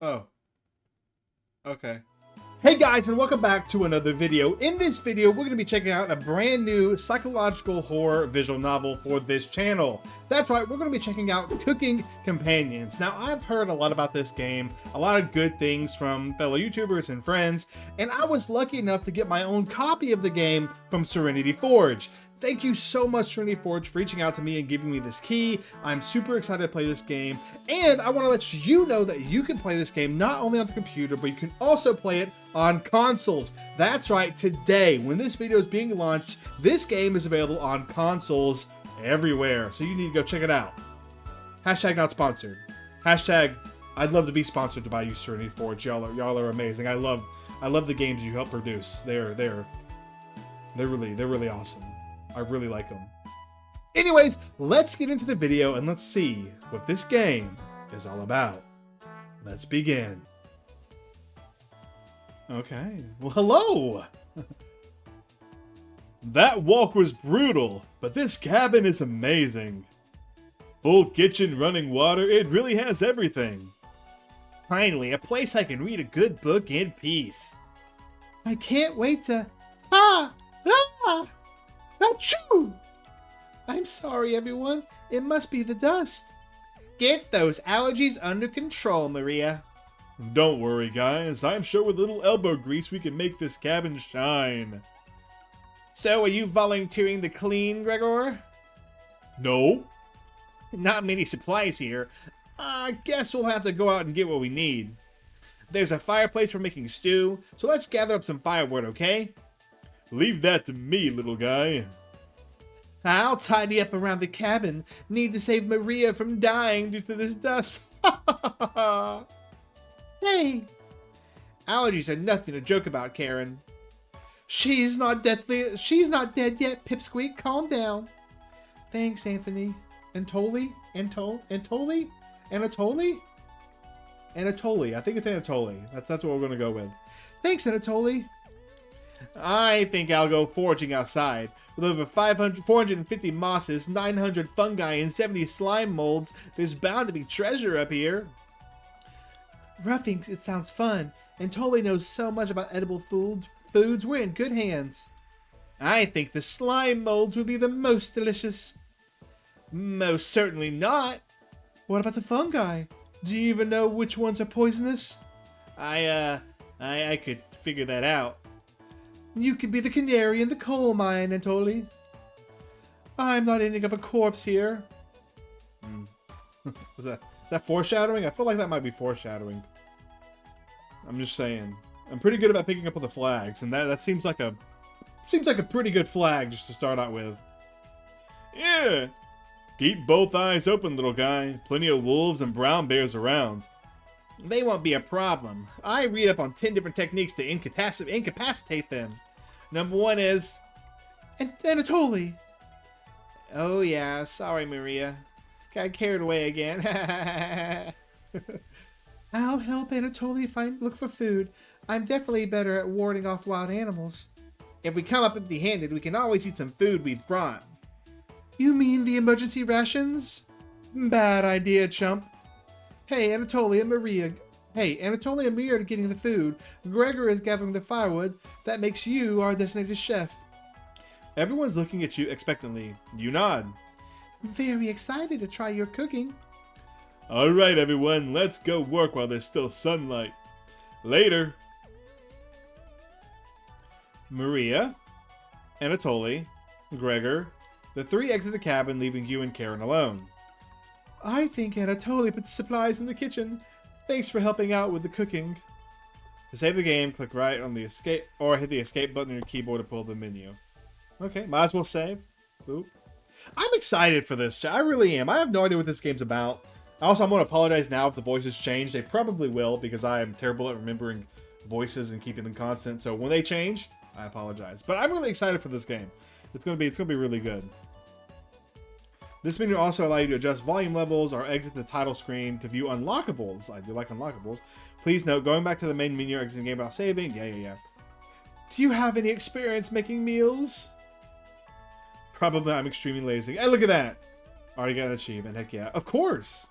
Oh, okay. Hey guys, and welcome back to another video. In this video, we're going to be checking out a brand new psychological horror visual novel for this channel. That's right, we're going to be checking out Cooking Companions. Now, I've heard a lot about this game, a lot of good things from fellow YouTubers and friends, and I was lucky enough to get my own copy of the game from Serenity Forge. Thank you so much, Serenity Forge, for reaching out to me and giving me this key. I'm super excited to play this game, and I want to let you know that you can play this game not only on the computer, but you can also play it on consoles. That's right, today, when this video is being launched, this game is available on consoles everywhere, so you need to go check it out. Hashtag not sponsored. Hashtag I'd love to be sponsored by you, Serenity Forge. Y'all are amazing. I love the games you help produce. They're really awesome. I really like them. Anyways, let's get into the video and let's see what this game is all about. Let's begin. Okay, well, hello! That walk was brutal, but this cabin is amazing. Full kitchen, running water, it really has everything. Finally, a place I can read a good book in peace. I can't wait to... Achoo! I'm sorry, everyone. It must be the dust. Get those allergies under control, Maria. Don't worry, guys. I'm sure with a little elbow grease we can make this cabin shine. So, are you volunteering to clean, Gregor? No. Not many supplies here. I guess we'll have to go out and get what we need. There's a fireplace for making stew, so let's gather up some firewood, okay? Leave that to me, little guy. I'll tidy up around the cabin. Need to save Maria from dying due to this dust. Hey! Allergies are nothing to joke about, Karen. She's not dead yet, Pipsqueak. Calm down. Thanks, Anthony. Anatoly? Anatoly? I think it's Anatoly. That's what we're gonna go with. Thanks, Anatoly. I think I'll go foraging outside. With over 450 mosses, 900 fungi, and 70 slime molds, there's bound to be treasure up here. Roughing, it sounds fun, and Tolly knows so much about edible foods. We're in good hands. I think the slime molds would be the most delicious. Most certainly not. What about the fungi? Do you even know which ones are poisonous? I could figure that out. You could be the canary in the coal mine, Anatoly. I'm not ending up a corpse here. Is that foreshadowing? I feel like that might be foreshadowing. I'm just saying. I'm pretty good about picking up on the flags, and that seems like a pretty good flag just to start out with. Yeah. Keep both eyes open, little guy. Plenty of wolves and brown bears around. They won't be a problem. I read up on 10 different techniques to incapacitate them. Number 1 is... Anatoly! Oh yeah, sorry Maria. Got carried away again. I'll help Anatoly look for food. I'm definitely better at warding off wild animals. If we come up empty-handed, we can always eat some food we've brought. You mean the emergency rations? Bad idea, chump. Hey, Anatoly and Maria are getting the food. Gregor is gathering the firewood. That makes you our designated chef. Everyone's looking at you expectantly. You nod. Very excited to try your cooking. All right, everyone. Let's go work while there's still sunlight. Later. Maria, Anatoly, Gregor. The 3 exit the cabin, leaving you and Karen alone. I think Anatoly put the supplies in the kitchen. Thanks for helping out with the cooking. To save the game, click right on the escape or hit the escape button on your keyboard to pull the menu. Okay, might as well save. Oop. I'm excited for this. I really am. I have no idea what this game's about. Also, I'm going to apologize now if the voices change. They probably will because I am terrible at remembering voices and keeping them constant. So when they change, I apologize. But I'm really excited for this game. It's going to be really good. This menu also allows you to adjust volume levels or exit the title screen to view unlockables. I do like unlockables. Please note, going back to the main menu or exiting the game without saving. Yeah. Do you have any experience making meals? Probably. I'm extremely lazy. Hey, look at that. Already got an achievement. Heck yeah. Of course.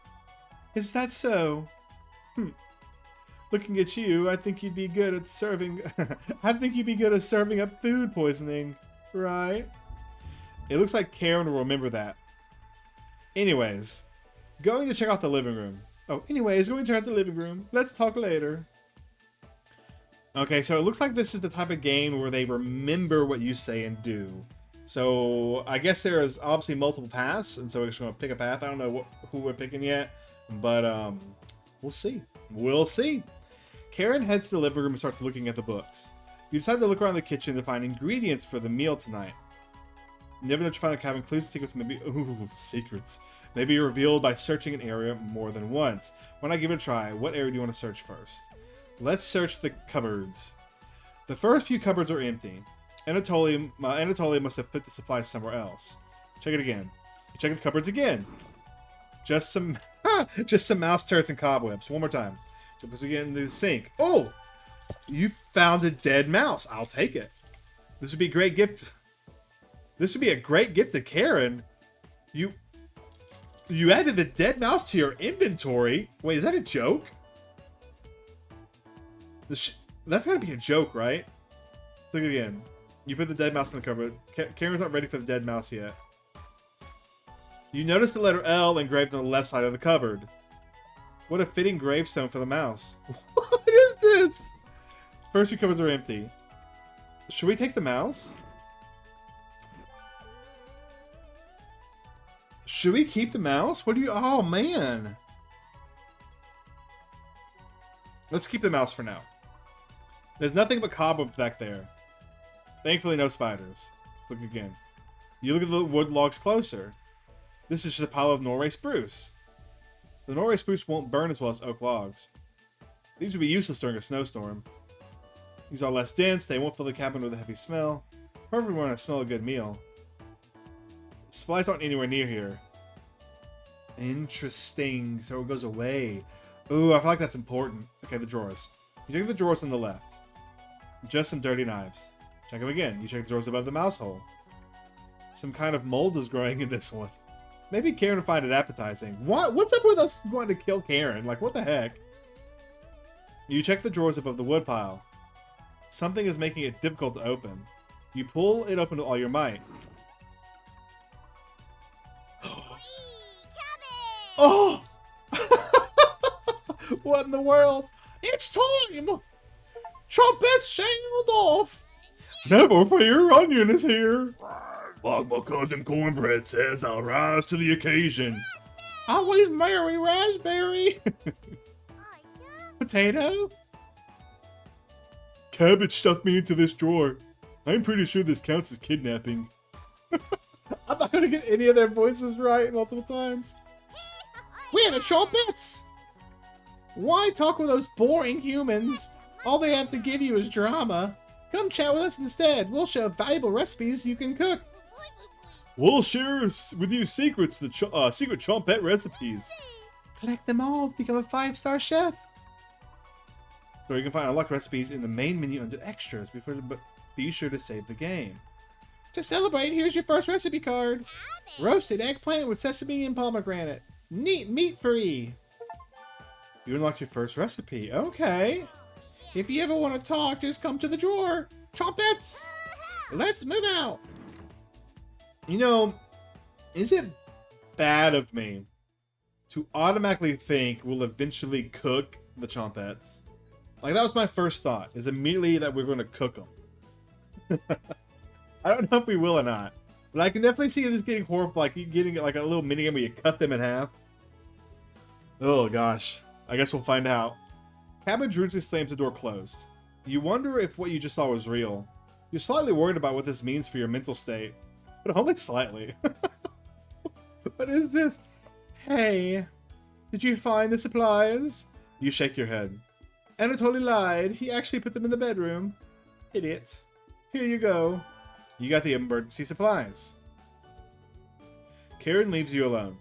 Is that so? Looking at you, I think you'd be good at serving... I think you'd be good at serving up food poisoning. Right? It looks like Karen will remember that. Anyways, going to check out the living room. Oh, anyways, going to check out the living room. Let's talk later. Okay, so it looks like this is the type of game where they remember what you say and do. So I guess there is obviously multiple paths, and so we're just going to pick a path. I don't know who we're picking yet, but we'll see. We'll see. Karen heads to the living room and starts looking at the books. You decide to look around the kitchen to find ingredients for the meal tonight. You never know what you find a cabin. Clues, secrets, secrets. May be revealed by searching an area more than once. Why not give it a try? What area do you want to search first? Let's search the cupboards. The first few cupboards are empty. Anatoly must have put the supplies somewhere else. Check it again. You check the cupboards again. Just some mouse turrets and cobwebs. One more time. Jump us again into the sink. Oh! You found a dead mouse. I'll take it. This would be a great gift. This would be a great gift to Karen. You added the dead mouse to your inventory. Wait, is that a joke? That's gotta be a joke, right? Let's look again. You put the dead mouse in the cupboard. Karen's not ready for the dead mouse yet. You notice the letter L engraved on the left side of the cupboard. What a fitting gravestone for the mouse. What is this? First few cupboards are empty. Should we take the mouse? Should we keep the mouse? What do you... Oh, man. Let's keep the mouse for now. There's nothing but cobwebs back there. Thankfully, no spiders. Look again. You look at the wood logs closer. This is just a pile of Norway spruce. The Norway spruce won't burn as well as oak logs. These would be useless during a snowstorm. These are less dense, they won't fill the cabin with a heavy smell. Perfect when I smell a good meal. Supplies aren't anywhere near here. Interesting, so it goes away. Ooh, I feel like that's important. Okay, the drawers. You check the drawers on the left. Just some dirty knives. Check them again. You check the drawers above the mouse hole. Some kind of mold is growing in this one. Maybe Karen will find it appetizing. What's up with us wanting to kill Karen? Like, what the heck? You check the drawers above the wood pile. Something is making it difficult to open. You pull it open with all your might. Oh! What in the world? It's time! Trumpets sound off! Never fear, Onion is here! Like my cousin Cornbread says, I'll rise to the occasion. Always merry, Raspberry! Potato? Cabbage stuffed me into this drawer. I'm pretty sure this counts as kidnapping. I'm not gonna get any of their voices right multiple times. We're the Trumpets! Why talk with those boring humans? All they have to give you is drama. Come chat with us instead. We'll show valuable recipes you can cook. We'll share with you secrets, the secret Trumpet recipes. Collect them all, become a 5-star chef. So you can find unlocked recipes in the main menu under extras, but be sure to save the game. To celebrate, here's your first recipe card. Roasted eggplant with sesame and pomegranate. Neat, meat-free. You unlocked your first recipe. Okay. If you ever want to talk, just come to the drawer. Trumpets! Let's move out. You know, is it bad of me to automatically think we'll eventually cook the Trumpets? Like, that was my first thought, is immediately that we're going to cook them. I don't know if we will or not. But I can definitely see this getting horrible, like getting like a little minigame where you cut them in half. Oh gosh. I guess we'll find out. Cabbage rudely slams the door closed. You wonder if what you just saw was real. You're slightly worried about what this means for your mental state. But only slightly. What is this? Hey, did you find the supplies? You shake your head. Anatoly lied. He actually put them in the bedroom. Idiot. Here you go. You got the emergency supplies. Karen leaves you alone.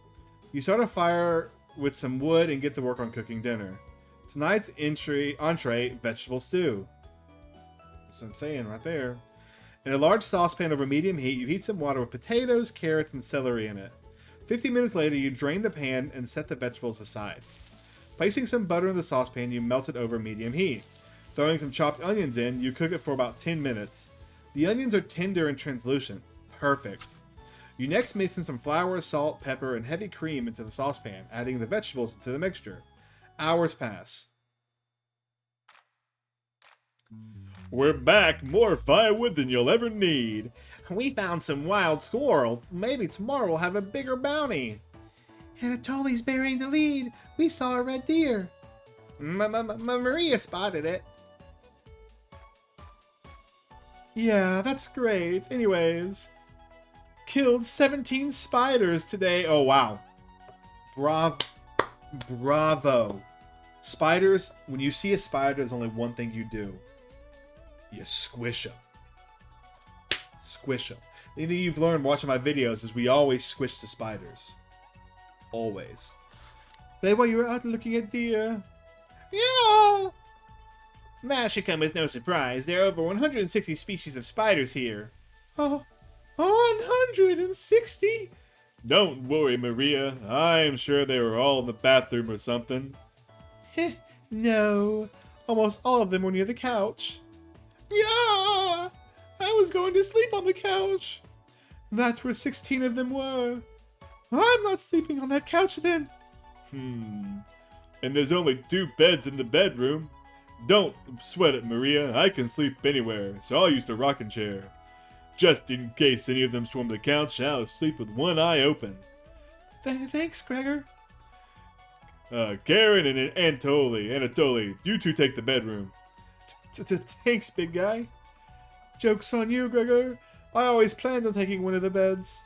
You start a fire with some wood and get to work on cooking dinner. Tonight's entree, vegetable stew. That's what I'm saying right there. In a large saucepan over medium heat, you heat some water with potatoes, carrots, and celery in it. 15 minutes later, you drain the pan and set the vegetables aside. Placing some butter in the saucepan, you melt it over medium heat. Throwing some chopped onions in, you cook it for about 10 minutes. The onions are tender and translucent. Perfect. You next mix in some flour, salt, pepper, and heavy cream into the saucepan, adding the vegetables into the mixture. Hours pass. We're back, more firewood than you'll ever need. We found some wild squirrel. Maybe tomorrow we'll have a bigger bounty. Anatoly's burying the lead. We saw a red deer. Maria spotted it. Yeah, that's great. Anyways, killed 17 spiders today. Oh, wow. Bravo. Spiders, when you see a spider, there's only one thing you do. You squish them. Squish them. Anything you've learned watching my videos is we always squish the spiders. Always. They while you were out looking at deer. Yeah! That should come as no surprise. There are over 160 species of spiders here. Oh, 160? Don't worry, Maria. I'm sure they were all in the bathroom or something. Heh, no. Almost all of them were near the couch. Yeah! I was going to sleep on the couch. That's where 16 of them were. I'm not sleeping on that couch then. And there's only 2 beds in the bedroom. Don't sweat it, Maria. I can sleep anywhere, so I'll use the rocking chair. Just in case any of them swarm the couch, I'll sleep with one eye open. Thanks, Gregor. Karen and Anatoly, you two take the bedroom. Thanks, big guy. Joke's on you, Gregor. I always planned on taking one of the beds.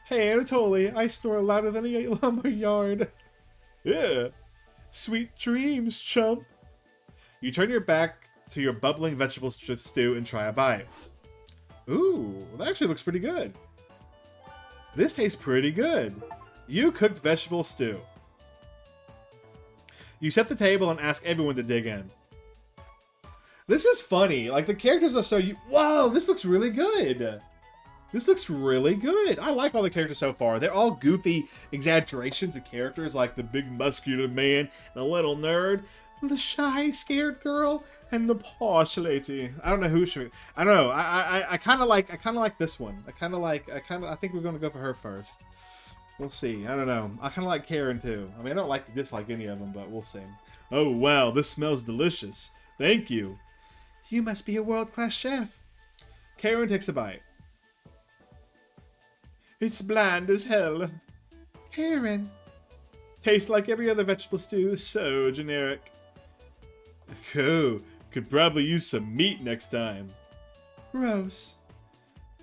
Hey, Anatoly, I snore louder than a lumber yard. Yeah. Sweet dreams, chump. You turn your back to your bubbling vegetable stew and try a bite. Ooh, that actually looks pretty good. This tastes pretty good. You cooked vegetable stew. You set the table and ask everyone to dig in. This is funny. Like, the characters are so... Whoa, this looks really good. This looks really good. I like all the characters so far. They're all goofy exaggerations of characters, like the big muscular man, the little nerd, the shy, scared girl, and the posh lady. I don't know who should. I don't know. I kind of like this one. I think we're gonna go for her first. We'll see. I don't know. I kind of like Karen too. I mean, I don't dislike any of them, but we'll see. Oh wow, this smells delicious. Thank you. You must be a world-class chef. Karen takes a bite. It's bland as hell. Karen. Tastes like every other vegetable stew. So generic. Cool. Could probably use some meat next time. Gross.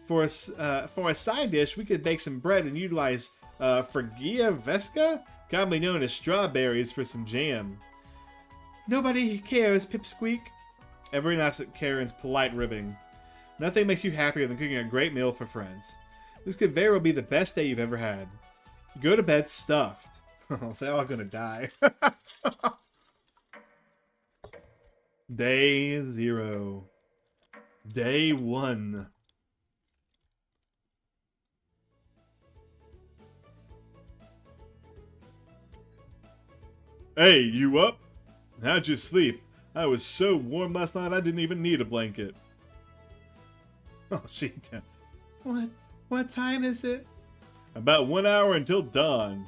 For a side dish, we could bake some bread and utilize Forgia Vesca, commonly known as strawberries, for some jam. Nobody cares, Pipsqueak. Everyone laughs at Karen's polite ribbing. Nothing makes you happier than cooking a great meal for friends. This could very well be the best day you've ever had. You go to bed stuffed. Oh, they're all gonna die. Day 0. Day 1. Hey, you up? How'd you sleep? I was so warm last night I didn't even need a blanket. Oh, she did. What time is it? About 1 hour until dawn.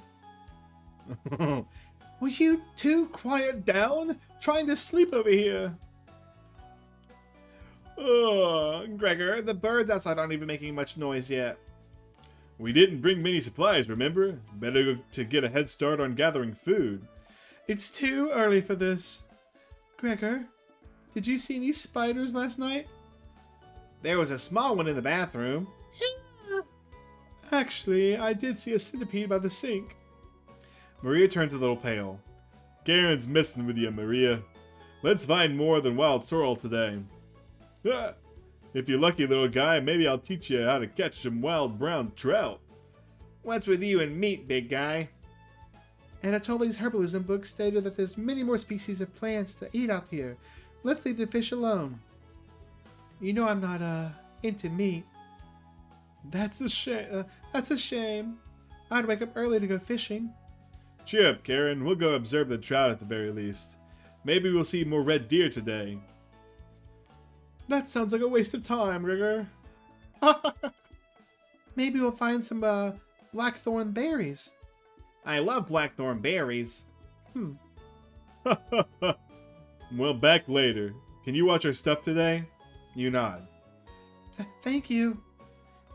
Will you two quiet down? Trying to sleep over here. Oh, Gregor, the birds outside aren't even making much noise yet. We didn't bring many supplies, remember? Better to get a head start on gathering food. It's too early for this. Gregor, did you see any spiders last night? There was a small one in the bathroom. Actually, I did see a centipede by the sink. Maria turns a little pale. Karen's messing with you, Maria. Let's find more than wild sorrel today. If you're lucky, little guy, maybe I'll teach you how to catch some wild brown trout. What's with you and meat, big guy? Anatoly's herbalism book stated that there's many more species of plants to eat out here. Let's leave the fish alone. You know I'm not, into meat. That's a shame. I'd wake up early to go fishing. Cheer up, Karen. We'll go observe the trout at the very least. Maybe we'll see more red deer today. That sounds like a waste of time, Gregor. Maybe we'll find some blackthorn berries. I love blackthorn berries. Well, back later. Can you watch our stuff today? You nod. Thank you.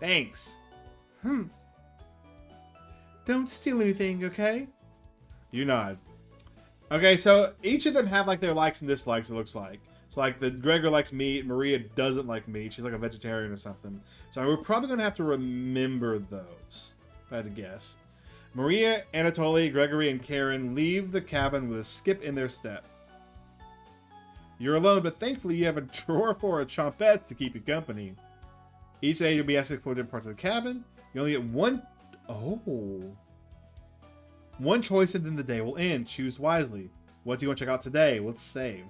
Thanks. Don't steal anything, okay? You nod. Okay, so each of them have like their likes and dislikes, it looks like. So like the Gregor likes meat, Maria doesn't like meat. She's like a vegetarian or something. So we're probably going to have to remember those, if I had to guess. Maria, Anatoly, Gregory, and Karen leave the cabin with a skip in their step. You're alone, but thankfully you have a drawer full of chompettes to keep you company. Each day you'll be asked to explore different parts of the cabin. You only get one... Oh. One choice and then the day will end. Choose wisely. What do you want to check out today? Let's save.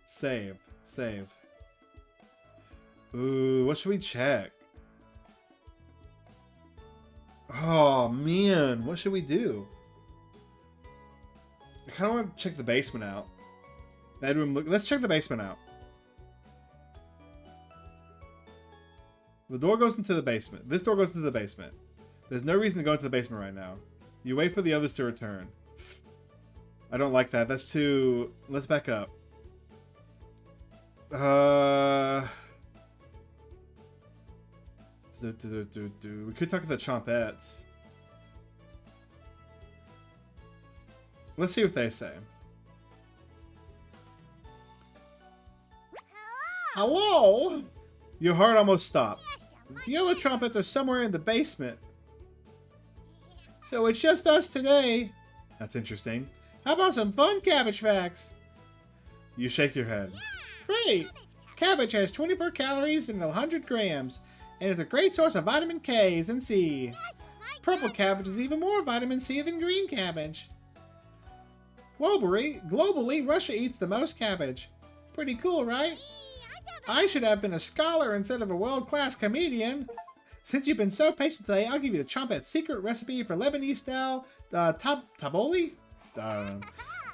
Save. Save. Ooh, what should we check? Oh, man. What should we do? I kind of want to check the basement out. Bedroom. Let's check the basement out. The door goes into the basement. This door goes into the basement. There's no reason to go into the basement right now. You wait for the others to return. I don't like that. That's too... Let's back up. We could talk to the chompettes. Let's see what they say. Hello? Your heart almost stopped. The yellow trumpets are somewhere in the basement. So it's just us today. That's interesting. How about some fun cabbage facts? You shake your head. Great! Cabbage has 24 calories and 100 grams, and is a great source of vitamin K's and C. Purple cabbage is even more vitamin C than green cabbage. Globally, Russia eats the most cabbage. Pretty cool, right? I should have been a scholar instead of a world-class comedian. Since you've been so patient today, I'll give you the chompette's secret recipe for Lebanese-style tabbouleh?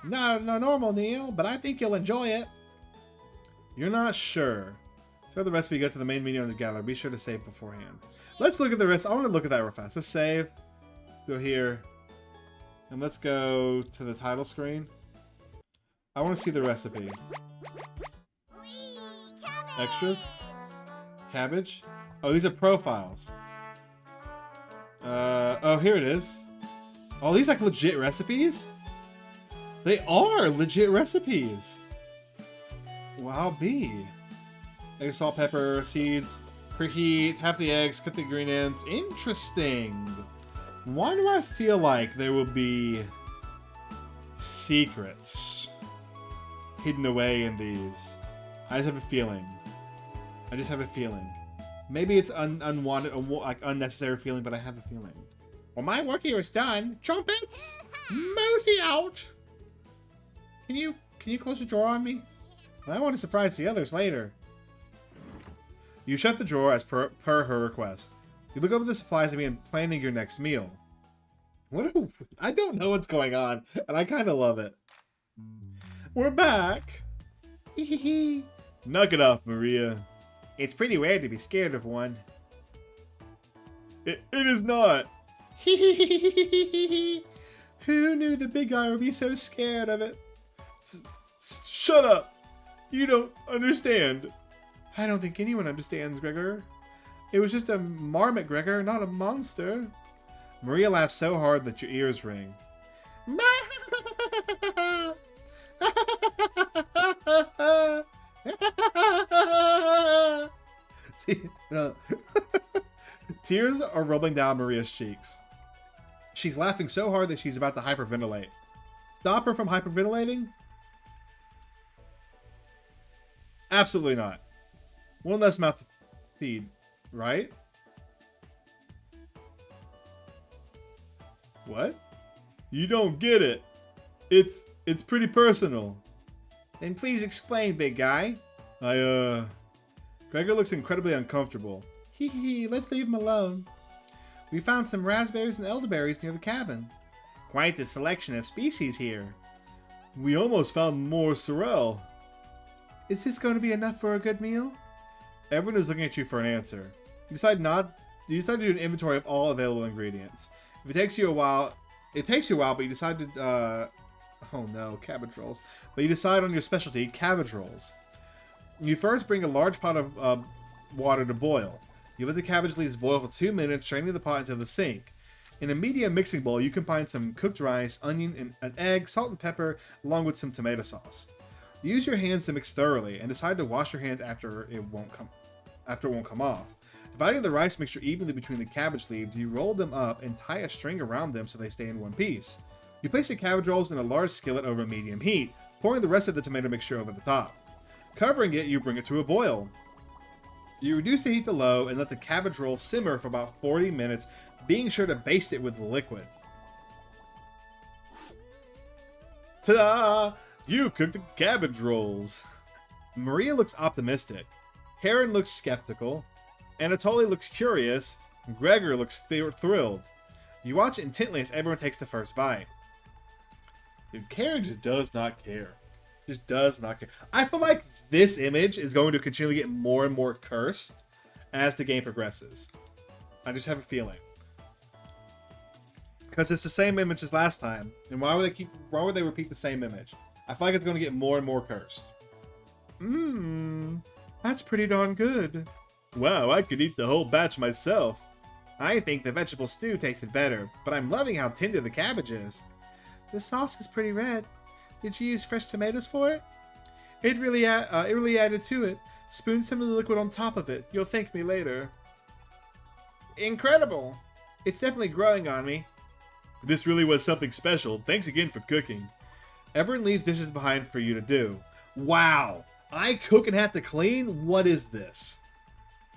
No, normal, Neil, but I think you'll enjoy it. You're not sure. Show the recipe, go to the main menu on the gallery. Be sure to save beforehand. Let's look at the recipe. I want to look at that real fast. Let's save. Go here. And let's go to the title screen. I want to see the recipe. Extras? Cabbage? Oh, these are profiles. Oh, here it is. Oh, these like legit recipes? They are legit recipes. Wow, B. Egg, salt, pepper, seeds, preheat, half the eggs, cut the green ends. Interesting. Why do I feel like there will be secrets hidden away in these? I just have a feeling. I just have a feeling. Maybe it's unwanted, like unnecessary feeling, but I have a feeling. Well, my work here is done. Trumpets, Moty out. Can you close the drawer on me? I want to surprise the others later. You shut the drawer as per her request. You look over the supplies and begin planning your next meal. I don't know what's going on, and I kind of love it. We're back. Knock it off, Maria. It's pretty rare to be scared of one. It is not. Who knew the big guy would be so scared of it? Shut up. You don't understand. I don't think anyone understands, Gregor. It was just a marmot, Gregor, not a monster. Maria laughs so hard that your ears ring. Tears are rolling down Maria's cheeks. She's laughing so hard that she's about to hyperventilate. Stop her from hyperventilating? Absolutely not. One less mouth to feed, right? What? You don't get it. It's pretty personal. Then please explain, big guy. Gregor looks incredibly uncomfortable. Let's leave him alone. We found some raspberries and elderberries near the cabin. Quite a selection of species here. We almost found more sorrel. Is this going to be enough for a good meal? Everyone is looking at you for an answer. You decide to do an inventory of all available ingredients. If it takes you a while, but you decide to, oh no, cabbage rolls. But you decide on your specialty, cabbage rolls. You first bring a large pot of water to boil. You let the cabbage leaves boil for 2 minutes, straining the pot into the sink. In a medium mixing bowl, you combine some cooked rice, onion, and an egg, salt and pepper, along with some tomato sauce. Use your hands to mix thoroughly, and decide to wash your hands after it won't come off. Dividing the rice mixture evenly between the cabbage leaves, you roll them up and tie a string around them so they stay in one piece. You place the cabbage rolls in a large skillet over medium heat, pouring the rest of the tomato mixture over the top. Covering it, you bring it to a boil. You reduce the heat to low and let the cabbage roll simmer for about 40 minutes, being sure to baste it with the liquid. Ta-da! You cooked the cabbage rolls! Maria looks optimistic. Karen looks skeptical. Anatoly looks curious. Gregor looks thrilled. You watch intently as everyone takes the first bite. Dude, Karen just does not care. Just does not care. I feel like this image is going to continually get more and more cursed as the game progresses. I just have a feeling. Because it's the same image as last time. And why would they repeat the same image? I feel like it's going to get more and more cursed. That's pretty darn good. Wow, I could eat the whole batch myself. I think the vegetable stew tasted better, but I'm loving how tender the cabbage is. The sauce is pretty red. Did you use fresh tomatoes for it? It really added to it. Spoon some of the liquid on top of it. You'll thank me later. Incredible! It's definitely growing on me. This really was something special. Thanks again for cooking. Everyone leaves dishes behind for you to do. Wow! I cook and have to clean? What is this?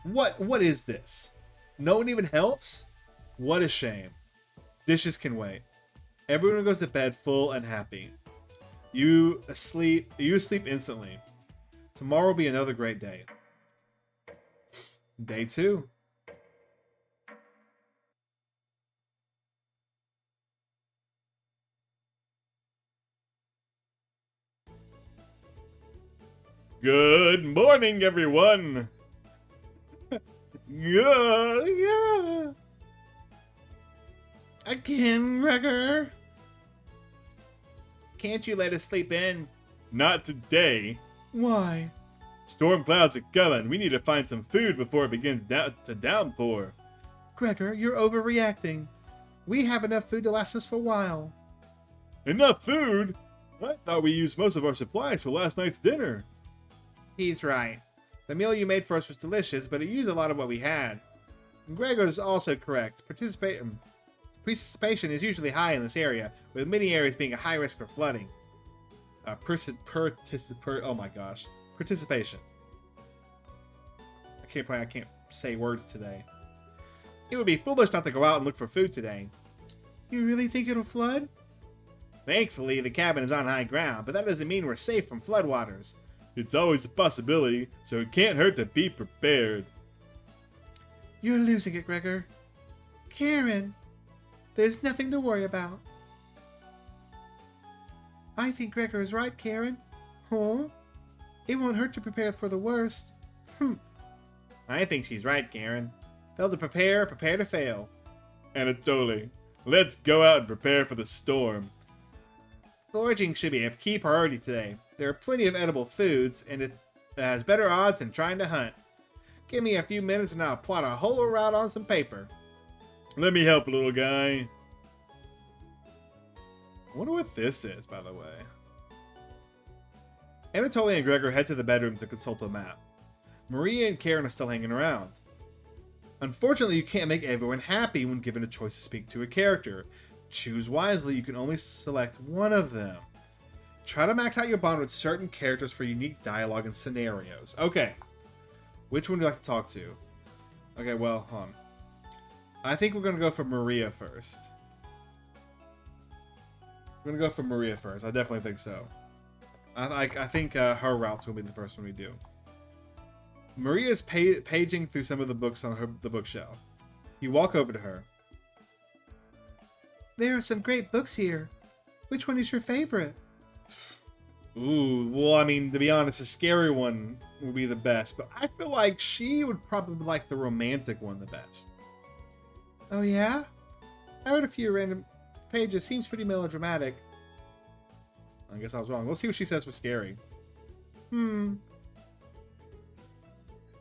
What is this? No one even helps? What a shame. Dishes can wait. Everyone goes to bed full and happy. You sleep instantly. Tomorrow will be another great day. Day 2. Good morning, everyone. Yeah. Again, Gregor. Can't you let us sleep in? Not today. Why? Storm clouds are coming. We need to find some food before it begins to downpour. Gregor, you're overreacting. We have enough food to last us for a while. Enough food? I thought we used most of our supplies for last night's dinner. He's right. The meal you made for us was delicious, but it used a lot of what we had. Gregor is also correct. Participation is usually high in this area, with many areas being a high risk for flooding. Oh my gosh. Participation. I can't say words today. It would be foolish not to go out and look for food today. You really think it'll flood? Thankfully, the cabin is on high ground, but that doesn't mean we're safe from floodwaters. It's always a possibility, so it can't hurt to be prepared. You're losing it, Gregor. Karen, there's nothing to worry about. I think Gregor is right, Karen. Huh? It won't hurt to prepare for the worst. I think she's right, Karen. Fail to prepare to fail. Anatoly, let's go out and prepare for the storm. Foraging should be a key priority today. There are plenty of edible foods, and it has better odds than trying to hunt. Give me a few minutes and I'll plot a whole route on some paper. Let me help, little guy. I wonder what this is, by the way. Anatoly and Gregor head to the bedroom to consult a map. Maria and Karen are still hanging around. Unfortunately, you can't make everyone happy when given a choice to speak to a character. Choose wisely, you can only select one of them. Try to max out your bond with certain characters for unique dialogue and scenarios. Okay. Which one do you like to talk to? Okay, well, hold on. I think we're going to go for Maria first. We're going to go for Maria first. I definitely think so. I think her route's going to be the first one we do. Maria's paging through some of the books on the bookshelf. You walk over to her. There are some great books here. Which one is your favorite? Ooh, well, I mean, to be honest, the scary one would be the best, but I feel like she would probably like the romantic one the best. Oh, yeah? I read a few random pages. Seems pretty melodramatic. I guess I was wrong. We'll see what she says for scary.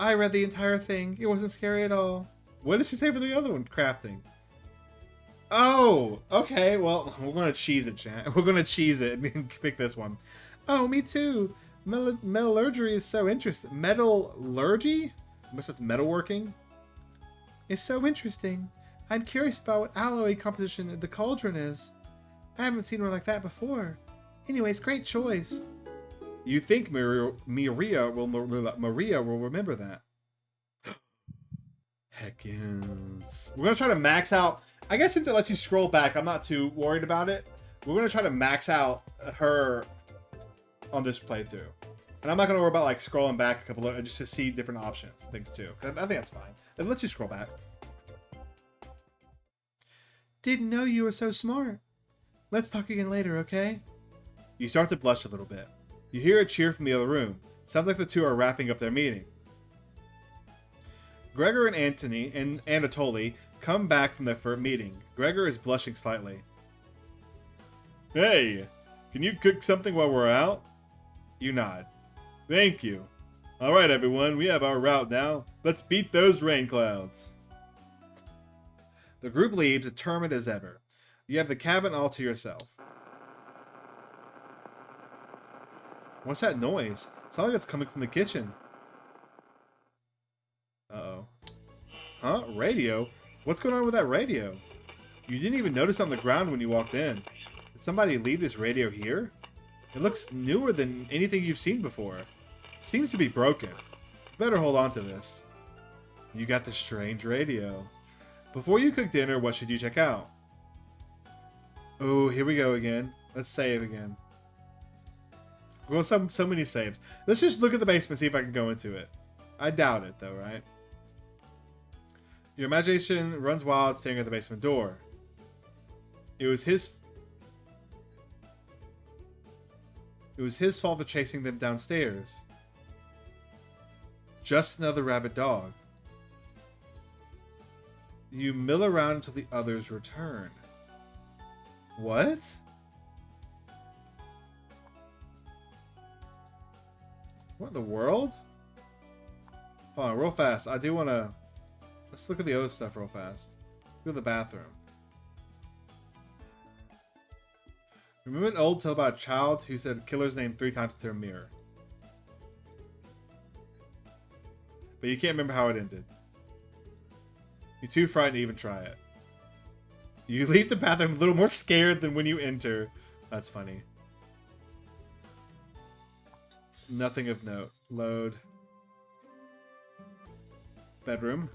I read the entire thing. It wasn't scary at all. What did she say for the other one? Crafting. Oh, okay. Well, we're going to cheese it, chat. We're going to cheese it and pick this one. Oh, me too. Metallurgy is so interesting. Metallurgy? Unless it's metalworking? It's so interesting. I'm curious about what alloy composition the cauldron is. I haven't seen one like that before. Anyways, great choice. You think Maria will remember that? Heck yes. We're going to try to max out... I guess since it lets you scroll back, I'm not too worried about it. We're going to try to max out her on this playthrough. And I'm not going to worry about like scrolling back a couple of... just to see different options and things too. I think that's fine. It lets you scroll back. Didn't know you were so smart. Let's talk again later, okay? You start to blush a little bit. You hear a cheer from the other room. Sounds like the two are wrapping up their meeting. Gregor and Anatoly come back from their first meeting. Gregor is blushing slightly. Hey, can you cook something while we're out? You nod. Thank you. Alright everyone, we have our route now. Let's beat those rain clouds. The group leaves, determined as ever. You have the cabin all to yourself. What's that noise? Sounds like it's coming from the kitchen. Uh-oh. Huh? Radio? What's going on with that radio? You didn't even notice on the ground when you walked in. Did somebody leave this radio here? It looks newer than anything you've seen before. Seems to be broken. Better hold on to this. You got the strange radio. Before you cook dinner, what should you check out? Oh, here we go again. Let's save again. Well, so many saves. Let's just look at the basement, see if I can go into it. I doubt it, though, right? Your imagination runs wild staring at the basement door. It was his fault for chasing them downstairs. Just another rabid dog. You mill around until the others return. What? What in the world? Hold on, real fast. I do want to... Let's look at the other stuff real fast. Go to the bathroom. Remember an old tale about a child who said killer's name 3 times into a mirror? But you can't remember how it ended. You're too frightened to even try it. You leave the bathroom a little more scared than when you enter. That's funny. Nothing of note. Load. Bedroom.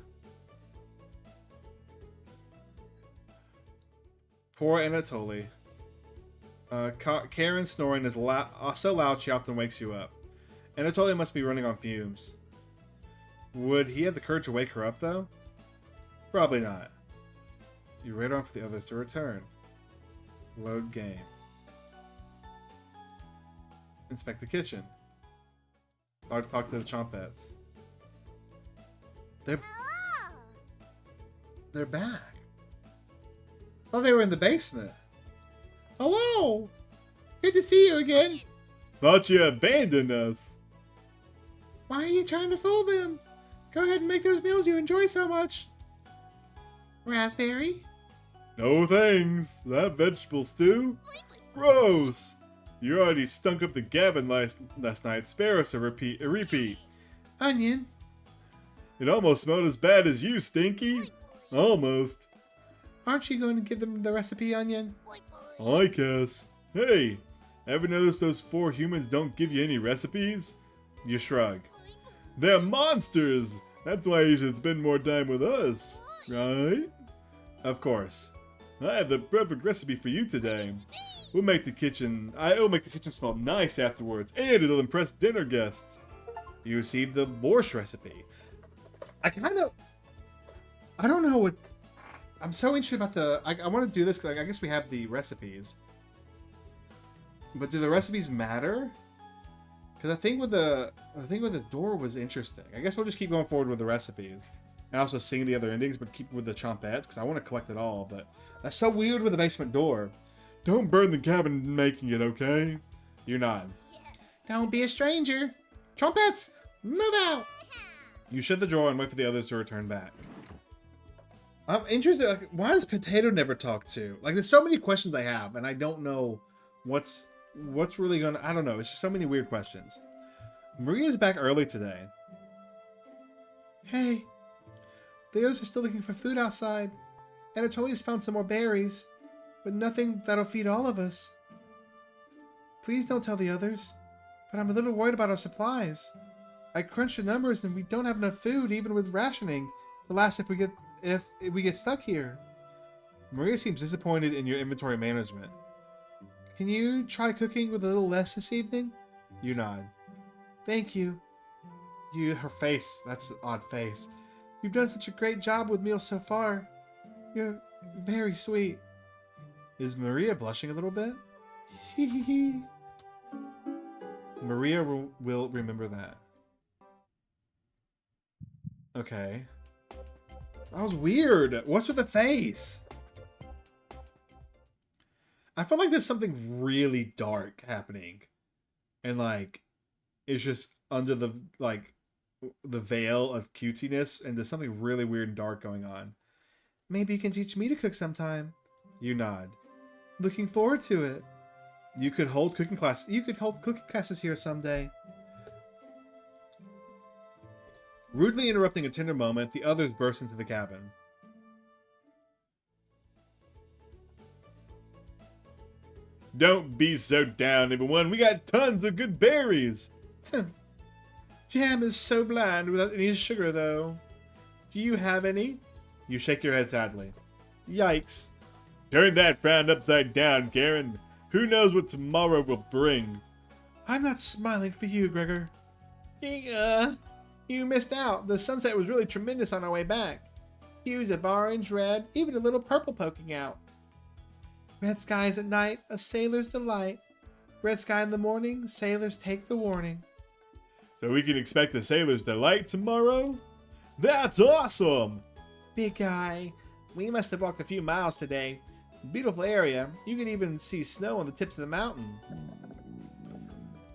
Poor Anatoly. Karen's snoring is so loud she often wakes you up. Anatoly must be running on fumes. Would he have the courage to wake her up, though? Probably not. You wait on for the others to return. Load game. Inspect the kitchen. Talk to the chompettes. They're back. Oh, they were in the basement. Hello! Good to see you again. Thought you abandoned us. Why are you trying to fool them? Go ahead and make those meals you enjoy so much. Raspberry? No thanks. That vegetable stew? Gross! You already stunk up the cabin last night. Spare us a repeat. Onion? It almost smelled as bad as you, Stinky. Almost. Aren't you going to give them the recipe, Onion? I guess. Hey, ever noticed those 4 humans don't give you any recipes? You shrug. They're monsters! That's why you should spend more time with us, right? Of course. I have the perfect recipe for you today. It'll make the kitchen smell nice afterwards, and it'll impress dinner guests. You received the borscht recipe. I don't know what... I'm so interested about the... I want to do this because I guess we have the recipes. But do the recipes matter? Because I think with the door was interesting. I guess we'll just keep going forward with the recipes. And also seeing the other endings, but keep with the chompettes, because I want to collect it all. But that's so weird with the basement door. Don't burn the cabin making it, okay? You're not. Don't be a stranger. Trumpets, move out. You shut the drawer and wait for the others to return back. I'm interested. Like, why does Potato never talk to? Like, there's so many questions I have, and I don't know what's really gonna. I don't know. It's just so many weird questions. Maria's back early today. Hey, the others are still looking for food outside. Anatolia's found some more berries, but nothing that'll feed all of us. Please don't tell the others, but I'm a little worried about our supplies. I crunched the numbers and we don't have enough food, even with rationing, to last if we get stuck here. Maria seems disappointed in your inventory management. Can you try cooking with a little less this evening? You nod. Thank you. Her face, that's an odd face. You've done such a great job with meals so far. You're very sweet. Is Maria blushing a little bit? Hee hee hee. Maria will remember that. Okay. That was weird. What's with the face? I feel like there's something really dark happening. And like, it's just under the, like, the veil of cutesiness, and there's something really weird and dark going on. Maybe you can teach me to cook sometime. You nod. Looking forward to it. You could hold cooking class. You could hold cooking classes here someday. Rudely interrupting a tender moment, the others burst into the cabin. Don't be so down, everyone. We got tons of good berries. Jam is so bland without any sugar, though. Do you have any? You shake your head sadly. Yikes. Turn that frown upside down, Karen. Who knows what tomorrow will bring? I'm not smiling for you, Gregor. You missed out. The sunset was really tremendous on our way back. Hues of orange, red, even a little purple poking out. Red skies at night, a sailor's delight. Red sky in the morning, sailors take the warning. So we can expect a sailor's delight tomorrow? That's awesome! Big guy, we must have walked a few miles today. Beautiful area. You can even see snow on the tips of the mountain.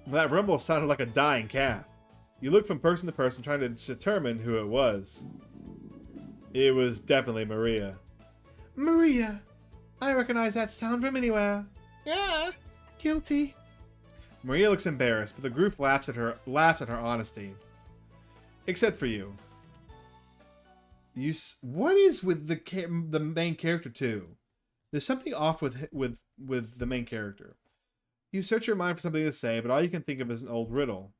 That rumble sounded like a dying calf. You looked from person to person trying to determine who it was. It was definitely Maria. Maria! I recognize that sound from anywhere. Yeah, guilty. Maria looks embarrassed, but the group laughs at her honesty. Except for you. What is with the main character too? There's something off with the main character. You search your mind for something to say, but all you can think of is an old riddle.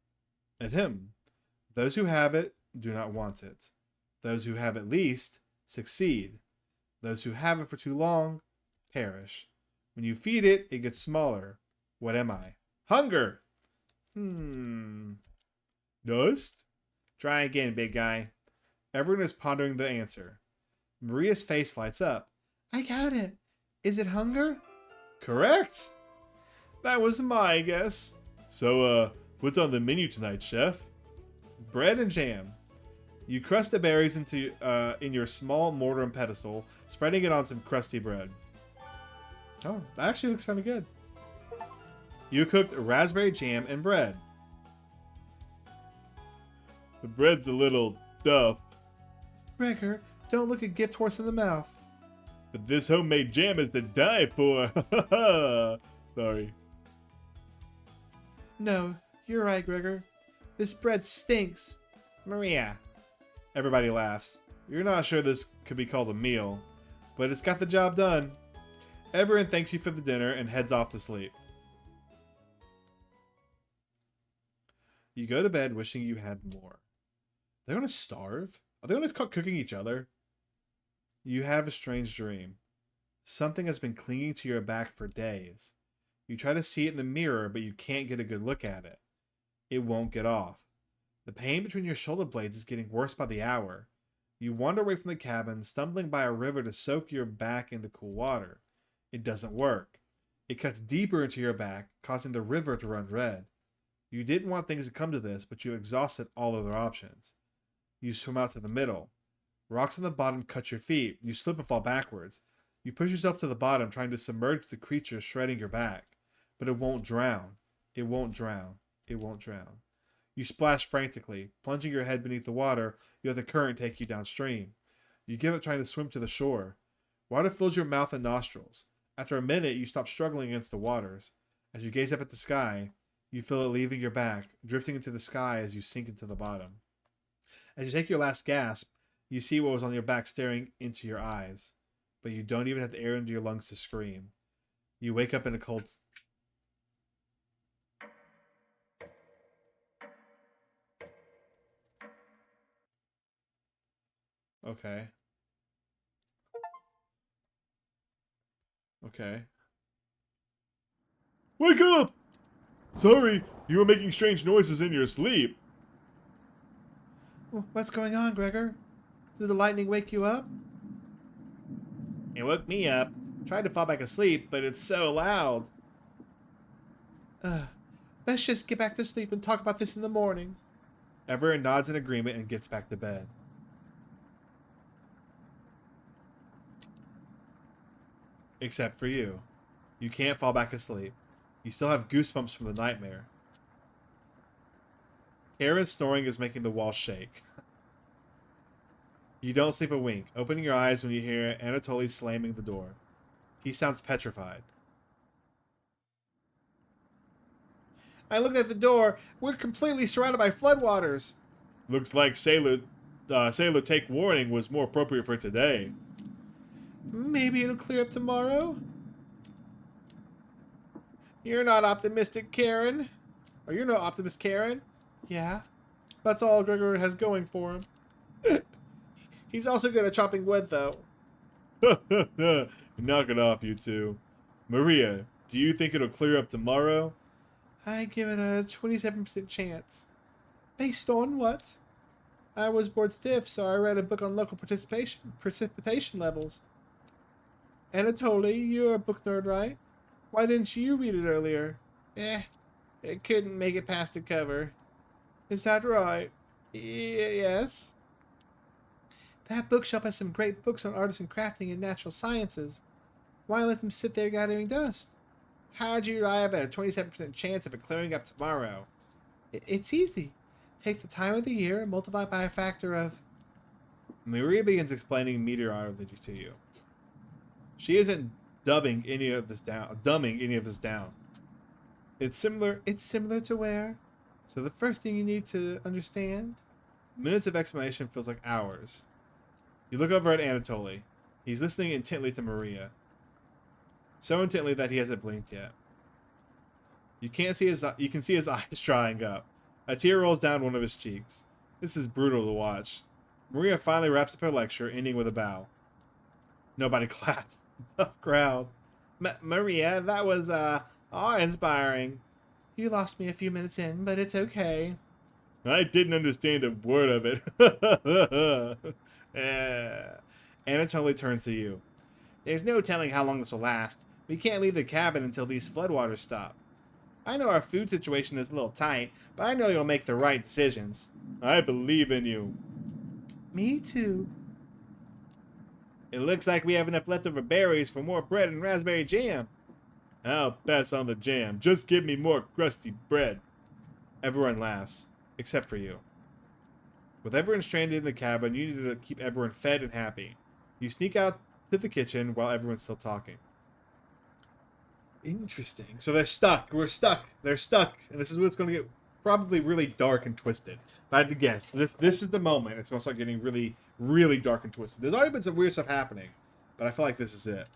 And him. Those who have it do not want it. Those who have it least succeed. Those who have it for too long perish. When you feed it, it gets smaller. What am I? Hunger! Dust? Try again, big guy. Everyone is pondering the answer. Maria's face lights up. I got it. Is it hunger? Correct! That was my guess. So, what's on the menu tonight, chef? Bread and jam. You crust the berries into in your small mortar and pestle, spreading it on some crusty bread. Oh, that actually looks kind of good. You cooked raspberry jam and bread. The bread's a little tough. Gregor, don't look a gift horse in the mouth. But this homemade jam is to die for. Sorry. No, you're right, Gregor. This bread stinks. Maria. Everybody laughs. You're not sure this could be called a meal, but it's got the job done. Everyone thanks you for the dinner and heads off to sleep. You go to bed wishing you had more. They're going to starve? Are they going to cook cooking each other? You have a strange dream. Something has been clinging to your back for days. You try to see it in the mirror, but you can't get a good look at it. It won't get off. The pain between your shoulder blades is getting worse by the hour. You wander away from the cabin, stumbling by a river to soak your back in the cool water. It doesn't work. It cuts deeper into your back, causing the river to run red. You didn't want things to come to this, but you exhausted all other options. You swim out to the middle. Rocks on the bottom cut your feet. You slip and fall backwards. You push yourself to the bottom, trying to submerge the creature shredding your back. But it won't drown. It won't drown. It won't drown. You splash frantically. Plunging your head beneath the water, you let the current take you downstream. You give up trying to swim to the shore. Water fills your mouth and nostrils. After a minute, you stop struggling against the waters. As you gaze up at the sky, you feel it leaving your back, drifting into the sky as you sink into the bottom. As you take your last gasp, you see what was on your back staring into your eyes. But you don't even have the air into your lungs to scream. You wake up in a cold... Okay. Okay. Wake up! Sorry, you were making strange noises in your sleep. What's going on, Gregor? Did the lightning wake you up? It woke me up. Tried to fall back asleep, but it's so loud. Let's just get back to sleep and talk about this in the morning. Everyone nods in agreement and gets back to bed. Except for you. You can't fall back asleep. You still have goosebumps from the nightmare. Karen's snoring is making the walls shake. You don't sleep a wink, opening your eyes when you hear Anatoly slamming the door. He sounds petrified. I look at the door. We're completely surrounded by floodwaters. Looks like Sailor Take Warning was more appropriate for today. Maybe it'll clear up tomorrow? You're not optimistic, Karen. Are you no optimist, Karen? Yeah. That's all Gregor has going for him. He's also good at chopping wood, though. Knock it off, you two. Maria, do you think it'll clear up tomorrow? I give it a 27% chance. Based on what? I was bored stiff, so I read a book on local precipitation levels. Anatoly, you're a book nerd, right? Why didn't you read it earlier? It couldn't make it past the cover. Is that right? Yes. That bookshop has some great books on artisan crafting and natural sciences. Why let them sit there gathering dust? How'd you arrive at a 27% chance of it clearing up tomorrow? It's easy. Take the time of the year and multiply by a factor of... Maria begins explaining meteorology to you. She isn't dumbing any of this down. It's similar to where? So the first thing you need to understand... Minutes of explanation feels like hours. You look over at Anatoly. He's listening intently to Maria. So intently that he hasn't blinked yet. You can see his eyes drying up. A tear rolls down one of his cheeks. This is brutal to watch. Maria finally wraps up her lecture, ending with a bow. Nobody claps. Tough crowd. Maria, that was awe-inspiring. You lost me a few minutes in, but it's okay. I didn't understand a word of it. Anatoly turns to you. There's no telling how long this will last. We can't leave the cabin until these floodwaters stop. I know our food situation is a little tight, but I know you'll make the right decisions. I believe in you. Me too. It looks like we have enough leftover berries for more bread and raspberry jam. I'll pass on the jam. Just give me more crusty bread. Everyone laughs, except for you. With everyone stranded in the cabin, you need to keep everyone fed and happy. You sneak out to the kitchen while everyone's still talking. Interesting. So they're stuck. We're stuck. They're stuck. And this is what's going to get probably really dark and twisted. If I had to guess, this is the moment it's going to start getting really, really dark and twisted. There's already been some weird stuff happening, but I feel like this is it.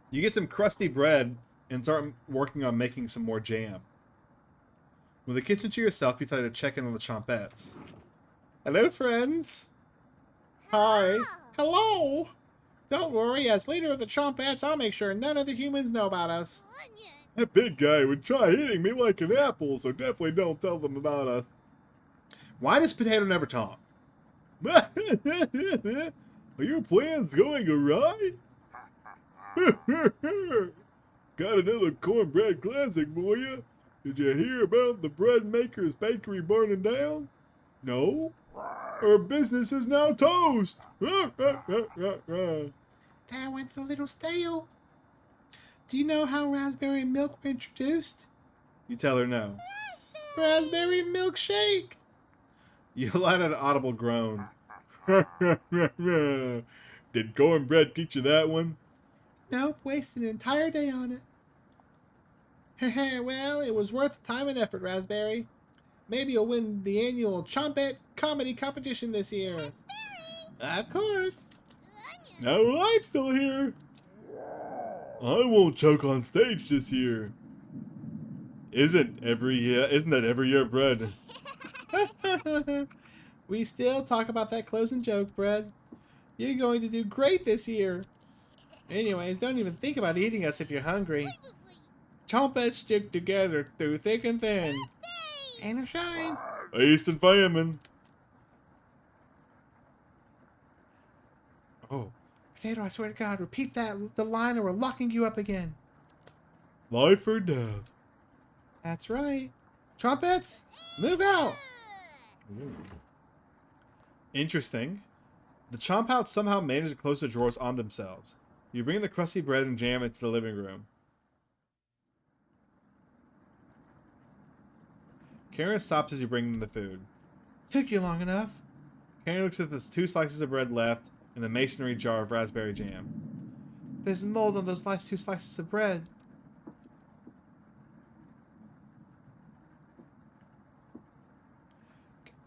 You get some crusty bread and start working on making some more jam. With the kitchen to yourself, you try to check in on the Chompettes. Hello, friends. Hi. Hello. Don't worry, as leader of the Chompettes, I'll make sure none of the humans know about us. That big guy would try hitting me like an apple, so definitely don't tell them about us. Why does Potato never talk? Are your plans going awry? Got another cornbread classic for you. Did you hear about the bread maker's bakery burning down? No? Our business is now toast! That went a little stale. Do you know how raspberry milk were introduced? You tell her no. Raspberry milkshake! You let out an audible groan. Did cornbread teach you that one? Nope, wasted an entire day on it. Heh, well, it was worth the time and effort, Raspberry. Maybe you'll win the annual Chompette comedy competition this year. Of course. Now I'm still here. I won't choke on stage this year. Isn't that every year, Bread? We still talk about that closing joke, Bread. You're going to do great this year. Anyways, don't even think about eating us if you're hungry. Chompettes stick together through thick and thin. Ain't a shine. Feast and famine. Oh. Potato, I swear to God, repeat the line or we're locking you up again. Life or death. That's right. Trumpets, move out. Ooh. Interesting. The Chompouts somehow manage to close the drawers on themselves. You bring the crusty bread and jam into the living room. Karen stops as you bring them the food. Took you long enough. Karen looks at the 2 slices of bread left and the masonry jar of raspberry jam. There's mold on those last 2 slices of bread.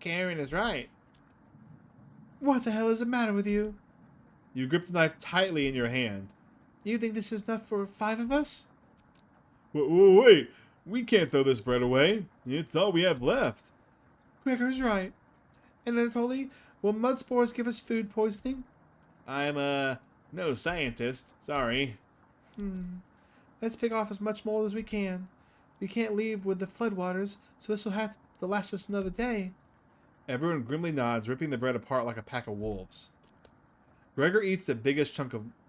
Karen is right. What the hell is the matter with you? You grip the knife tightly in your hand. You think this is enough for 5 of us? Wait, we can't throw this bread away. It's all we have left. Gregor's right. And Anatoly, will mud spores give us food poisoning? I'm, no scientist. Sorry. Let's pick off as much mold as we can. We can't leave with the floodwaters, so this will have to last us another day. Everyone grimly nods, ripping the bread apart like a pack of wolves. Gregor eats the biggest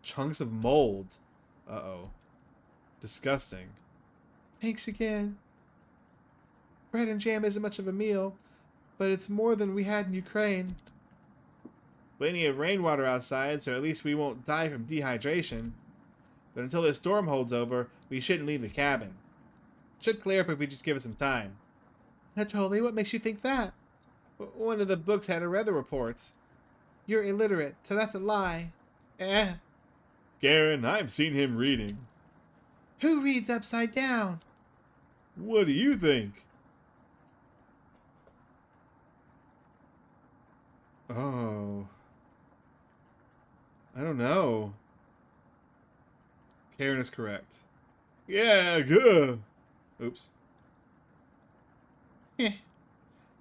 chunks of mold. Uh-oh. Disgusting. Thanks again. Bread and jam isn't much of a meal, but it's more than we had in Ukraine. Plenty of rainwater outside, so at least we won't die from dehydration. But until this storm holds over, we shouldn't leave the cabin. Should clear up if we just give it some time. Anatoly, what makes you think that? One of the books had a weather reports. You're illiterate, so that's a lie. Garen, I've seen him reading. Who reads upside down? What do you think? Oh. I don't know. Karen is correct. Yeah, good. Oops.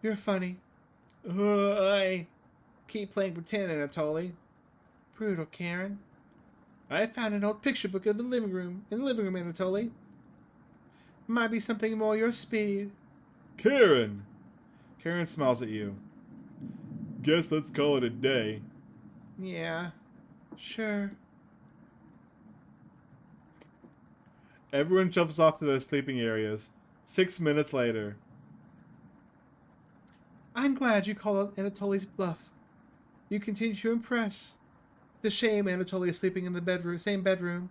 You're funny. I keep playing pretend, Anatoly. Brutal, Karen. I found an old picture book in the living room, Anatoly. Might be something more your speed. Karen! Karen smiles at you. Guess let's call it a day. Yeah, sure. Everyone shuffles off to their sleeping areas. 6 minutes later. I'm glad you called Anatoly's bluff. You continue to impress. It's a shame Anatoly is sleeping in the same bedroom.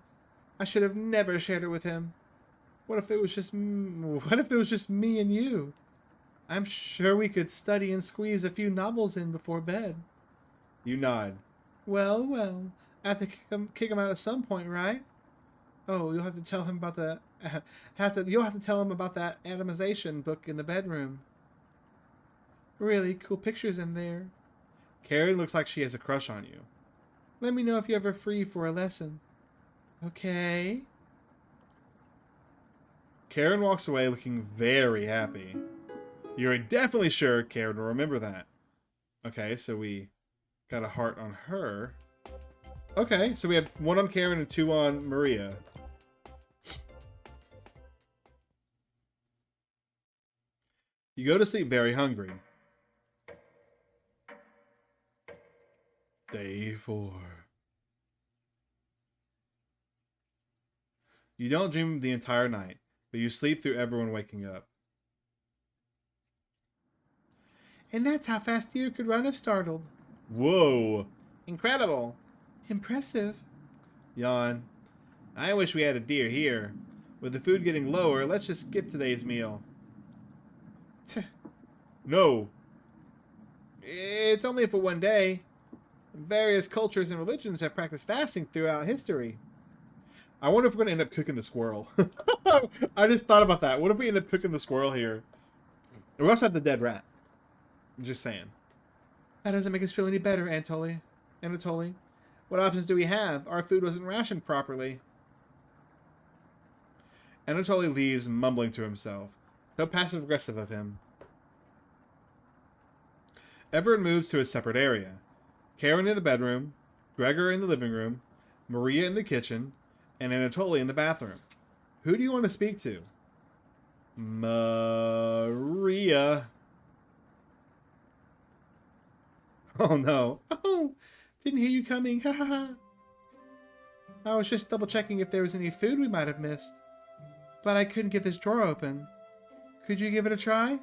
I should have never shared it with him. What if it was just me and you? I'm sure we could study and squeeze a few novels in before bed. You nod. Well. I have to kick him out at some point, right? Oh, you'll have to tell him about you'll have to tell him about that atomization book in the bedroom. Really cool pictures in there. Karen looks like she has a crush on you. Let me know if you're ever free for a lesson. Okay. Karen walks away looking very happy. You're definitely sure Karen will remember that. Okay, so we got a heart on her. Okay, so we have 1 on Karen and 2 on Maria. You go to sleep very hungry. Day 4. You don't dream the entire night, but you sleep through everyone waking up. And that's how fast deer could run if startled. Whoa! Incredible! Impressive. Yawn. I wish we had a deer here. With the food getting lower, let's just skip today's meal. Tch. No! It's only for one day. Various cultures and religions have practiced fasting throughout history. I wonder if we're going to end up cooking the squirrel. I just thought about that. What if we end up cooking the squirrel here? We also have the dead rat. I'm just saying. That doesn't make us feel any better, Anatoly. What options do we have? Our food wasn't rationed properly. Anatoly leaves, mumbling to himself. So passive-aggressive of him. Everyone moves to a separate area. Karen in the bedroom, Gregor in the living room, Maria in the kitchen, and Anatoly in the bathroom. Who do you want to speak to? Maria. Oh no. Oh, didn't hear you coming. Ha ha ha. I was just double checking if there was any food we might have missed. But I couldn't get this drawer open. Could you give it a try?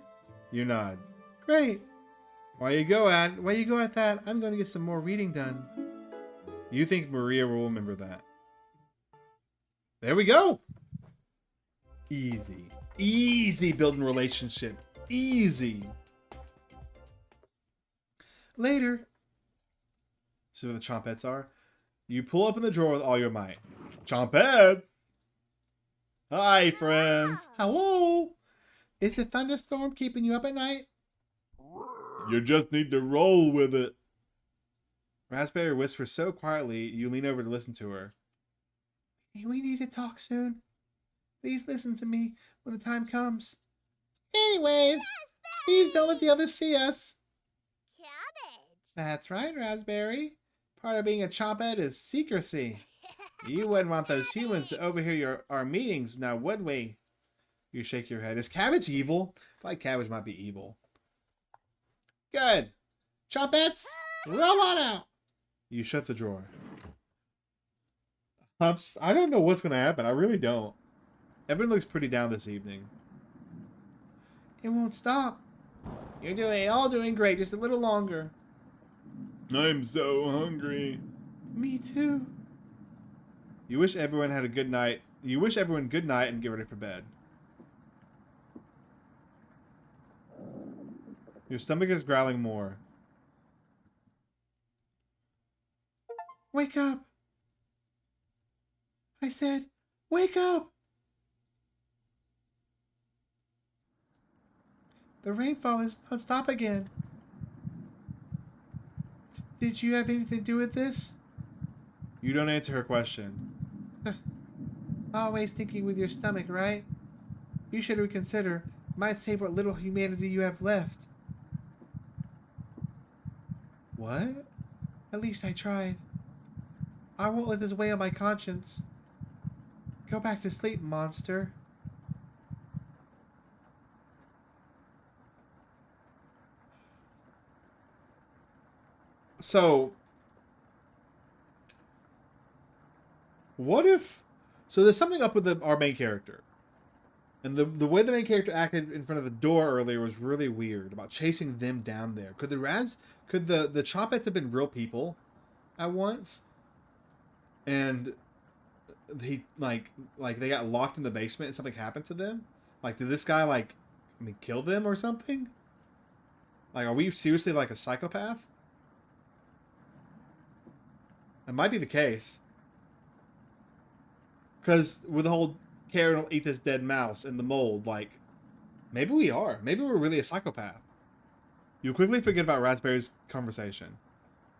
You nod. Great. While you go at that, I'm going to get some more reading done. You think Maria will remember that. There we go. Easy. Easy building relationship. Easy. Later. See where the chompettes are? You pull open the drawer with all your might. Chompette! Hi, friends. Hello. Is the thunderstorm keeping you up at night? You just need to roll with it. Raspberry whispers so quietly, you lean over to listen to her. We need to talk soon. Please listen to me when the time comes. Anyways, please don't let the others see us. Cabbage. That's right, Raspberry. Part of being a chompette is secrecy. You wouldn't want those humans to overhear our meetings, now would we? You shake your head. Is Cabbage evil? I feel like Cabbage might be evil. Good. Chompettes, roll on out. You shut the drawer. I don't know what's going to happen. I really don't. Everyone looks pretty down this evening. It won't stop. You're all doing great. Just a little longer. I'm so hungry. Me too. You wish everyone had a good night. You wish everyone good night and get ready for bed. Your stomach is growling more. Wake up. I said, wake up. The rainfall is non-stop again. Did you have anything to do with this? You don't answer her question. Always thinking with your stomach, right? You should reconsider. Might save what little humanity you have left. What? At least I tried. I won't let this weigh on my conscience. Go back to sleep, monster. So, what if... So there's something up with our main character. And the way the main character acted in front of the door earlier was really weird, about chasing them down there. Could the Chompettes have been real people at once? And he, like they got locked in the basement and something happened to them? Like, did this guy, kill them or something? Like, are we seriously, a psychopath? It might be the case. Because with the whole Karen will eat this dead mouse in the mold, maybe we are. Maybe we're really a psychopath. You quickly forget about Raspberry's conversation.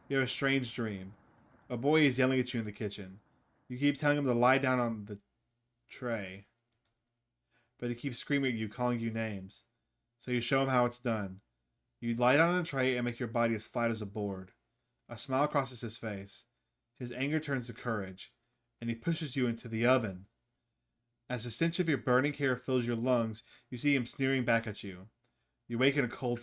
You have a strange dream. A boy is yelling at you in the kitchen. You keep telling him to lie down on the tray. But he keeps screaming at you, calling you names. So you show him how it's done. You lie down on a tray and make your body as flat as a board. A smile crosses his face. His anger turns to courage, and he pushes you into the oven. As the stench of your burning hair fills your lungs, you see him sneering back at you. You wake in a cold...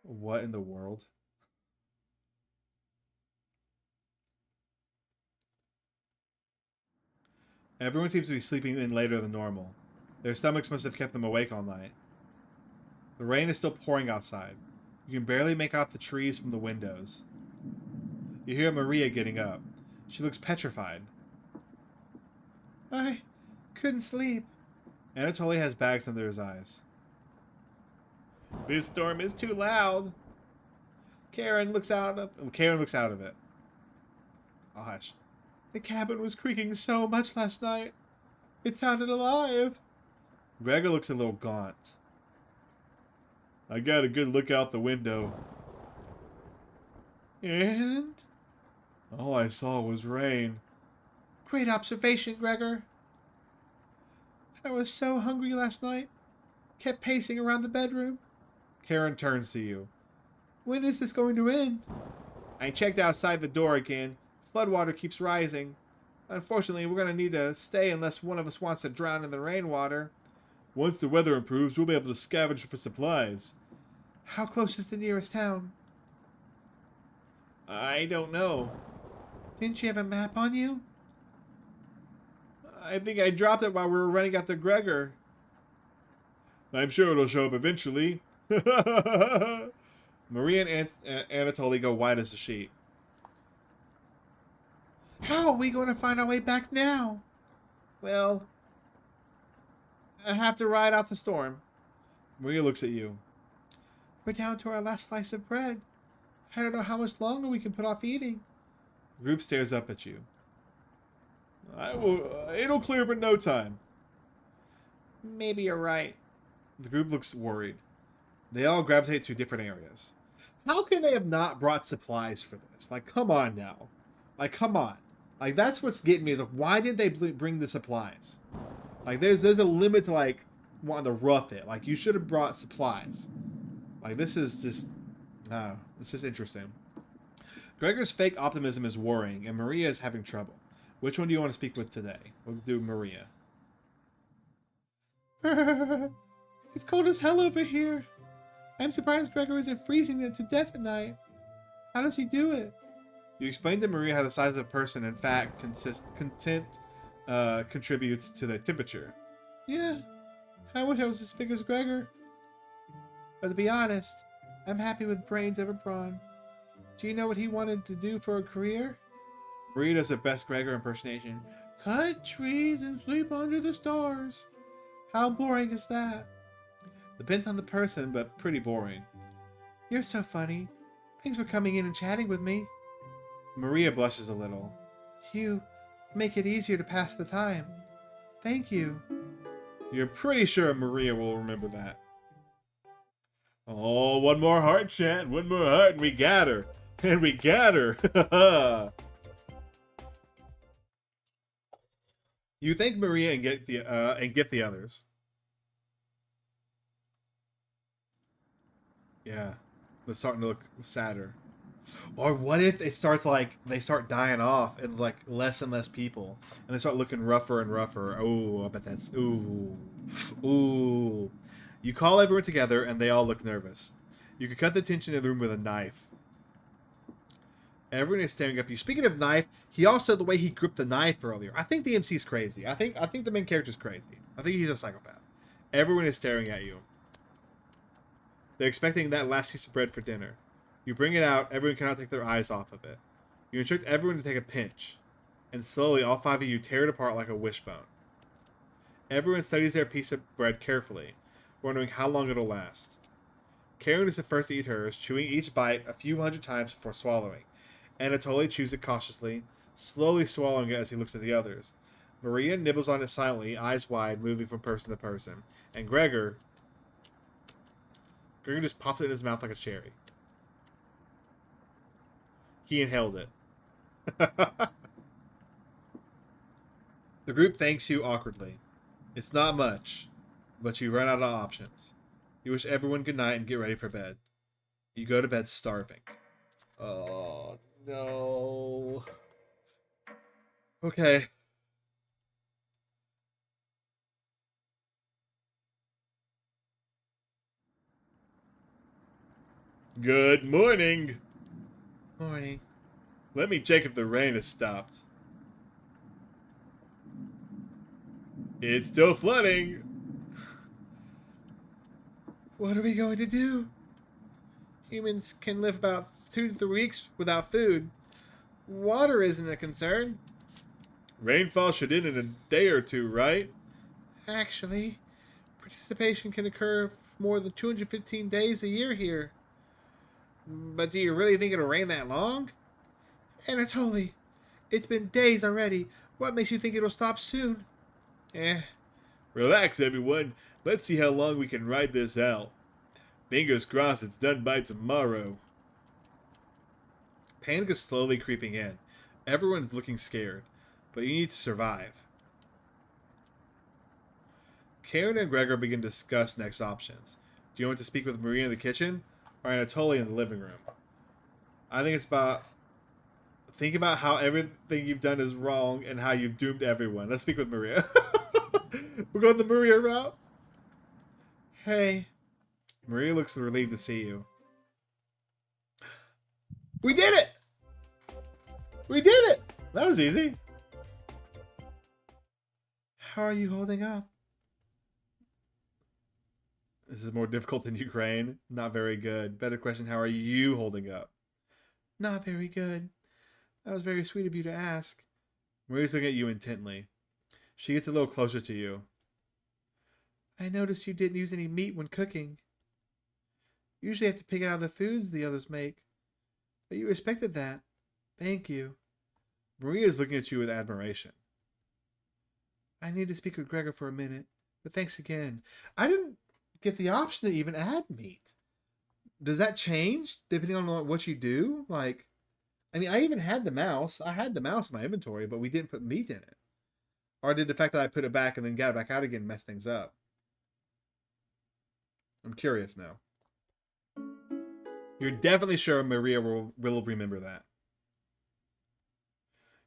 What in the world? Everyone seems to be sleeping in later than normal. Their stomachs must have kept them awake all night. The rain is still pouring outside. You can barely make out the trees from the windows. You hear Maria getting up. She looks petrified. I couldn't sleep. Anatoly has bags under his eyes. This storm is too loud. Karen looks out of it. Gosh. The cabin was creaking so much last night. It sounded alive. Gregor looks a little gaunt. I got a good look out the window. And? All I saw was rain. Great observation, Gregor. I was so hungry last night. Kept pacing around the bedroom. Karen turns to you. When is this going to end? I checked outside the door again. Floodwater keeps rising. Unfortunately, we're going to need to stay unless one of us wants to drown in the rainwater. Once the weather improves, we'll be able to scavenge for supplies. How close is the nearest town? I don't know. Didn't you have a map on you? I think I dropped it while we were running after Gregor. I'm sure it'll show up eventually. Maria and Anatoly go white as a sheet. How are we going to find our way back now? Well, I have to ride out the storm. Maria looks at you. We're down to our last slice of bread. I don't know how much longer we can put off eating. The group stares up at you. It'll clear up in no time. Maybe you're right. The group looks worried. They all gravitate to different areas. How can they have not brought supplies for this? Like, come on now. Like, come on. Like, that's what's getting me is like, why did they bring the supplies? Like, there's a limit to like wanting to rough it. Like, you should have brought supplies. Like, this is just, it's just interesting. Gregor's fake optimism is worrying, and Maria is having trouble. Which one do you want to speak with today? We'll do Maria. It's cold as hell over here. I'm surprised Gregor isn't freezing to death at night. How does he do it? You explained to Maria how the size of a person, in fact, contributes to the temperature. Yeah, I wish I was as big as Gregor. But to be honest, I'm happy with brains over brawn. Do you know what he wanted to do for a career? Maria does her best Gregor impersonation. Cut trees and sleep under the stars. How boring is that? Depends on the person, but pretty boring. You're so funny. Thanks for coming in and chatting with me. Maria blushes a little. You make it easier to pass the time. Thank you. You're pretty sure Maria will remember that. Oh, one more heart, chat. One more heart, and we got her. And we got her. You thank Maria and get the others. Yeah, they're starting to look sadder. Or what if it starts like they start dying off and like less and less people, and they start looking rougher and rougher? Oh, I bet that's ooh. You call everyone together, and they all look nervous. You could cut the tension in the room with a knife. Everyone is staring up at you. Speaking of knife, he also, the way he gripped the knife earlier. I think the MC's crazy. I think the main character's crazy. I think he's a psychopath. Everyone is staring at you. They're expecting that last piece of bread for dinner. You bring it out, everyone cannot take their eyes off of it. You instruct everyone to take a pinch. And slowly, all five of you tear it apart like a wishbone. Everyone studies their piece of bread carefully, wondering how long it'll last. Karen is the first to eat hers, chewing each bite a few hundred times before swallowing. Anatoly chews it cautiously, slowly swallowing it as he looks at the others. Maria nibbles on it silently, eyes wide, moving from person to person. And Gregor just pops it in his mouth like a cherry. He inhaled it. The group thanks you awkwardly. It's not much, but you run out of options. You wish everyone good night and get ready for bed. You go to bed starving. Oh, no. Okay. Good morning. Morning. Let me check if the rain has stopped. It's still flooding. What are we going to do? Humans can live about 2 to 3 weeks without food. Water isn't a concern. Rainfall should end in a day or two, right? Actually, participation can occur for more than 215 days a year here. But do you really think it'll rain that long? Anatoly, it's been days already. What makes you think it'll stop soon? Relax, everyone. Let's see how long we can ride this out. Fingers crossed it's done by tomorrow. Panic is slowly creeping in. Everyone is looking scared, but you need to survive. Karen and Gregor begin to discuss next options. Do you want to speak with Maria in the kitchen or Anatoly in the living room? I think it's about... Think about how everything you've done is wrong and how you've doomed everyone. Let's speak with Maria. We're going the Maria route. Hey. Maria looks relieved to see you. We did it! We did it! That was easy. How are you holding up? This is more difficult than Ukraine. Not very good. Better question, how are you holding up? Not very good. That was very sweet of you to ask. Maria's looking at you intently. She gets a little closer to you. I noticed you didn't use any meat when cooking. You usually have to pick out the foods the others make. But you respected that. Thank you. Maria's looking at you with admiration. I need to speak with Gregor for a minute, but thanks again. I didn't get the option to even add meat. Does that change depending on what you do? Like, I mean, I even had the mouse. I had the mouse in my inventory, but we didn't put meat in it. Or did the fact that I put it back and then got it back out again mess things up? I'm curious now. You're definitely sure Maria will remember that.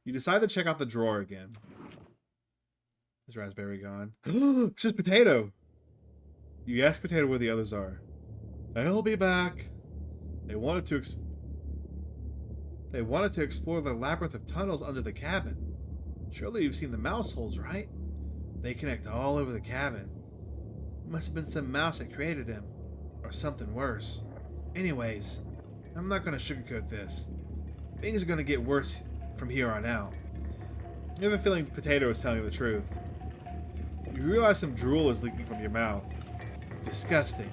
You decide to check out the drawer again. Is raspberry gone? It's just potato. You ask Potato where the others are. They'll be back. They wanted to explore the labyrinth of tunnels under the cabin. Surely you've seen the mouse holes, right? They connect all over the cabin. It must have been some mouse that created them. Or something worse. Anyways, I'm not going to sugarcoat this. Things are going to get worse from here on out. You have a feeling Potato is telling you the truth. You realize some drool is leaking from your mouth. Disgusting.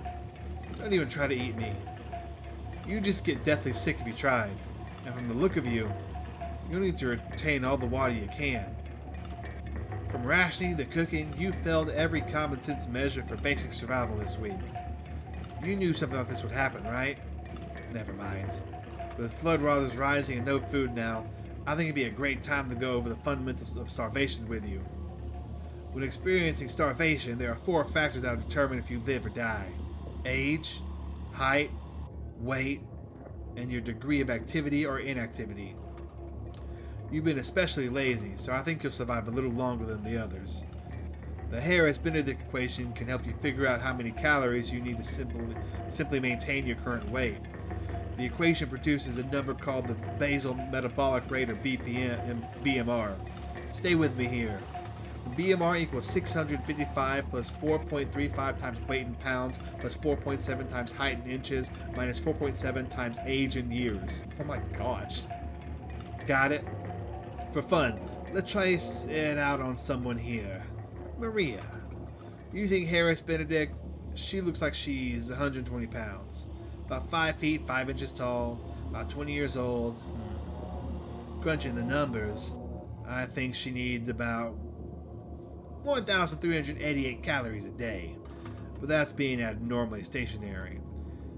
Don't even try to eat me. You just get deathly sick if you tried. And from the look of you, you'll need to retain all the water you can. From rationing to cooking, you failed every common sense measure for basic survival this week. You knew something like this would happen, right? Never mind. With flood waters rising and no food now, I think it'd be a great time to go over the fundamentals of starvation with you. When experiencing starvation, there are 4 factors that will determine if you live or die. Age, height, weight, and your degree of activity or inactivity. You've been especially lazy, so I think you'll survive a little longer than the others. The Harris-Benedict equation can help you figure out how many calories you need to simply maintain your current weight. The equation produces a number called the basal metabolic rate, or BMR. Stay with me here. The BMR equals 655 plus 4.35 times weight in pounds plus 4.7 times height in inches minus 4.7 times age in years. Oh my gosh. Got it? For fun, let's try it out on someone here. Maria. Using Harris-Benedict, she looks like she's 120 pounds. About 5 feet, 5 inches tall, about 20 years old. Crunching the numbers, I think she needs about 1,388 calories a day. But that's being abnormally stationary.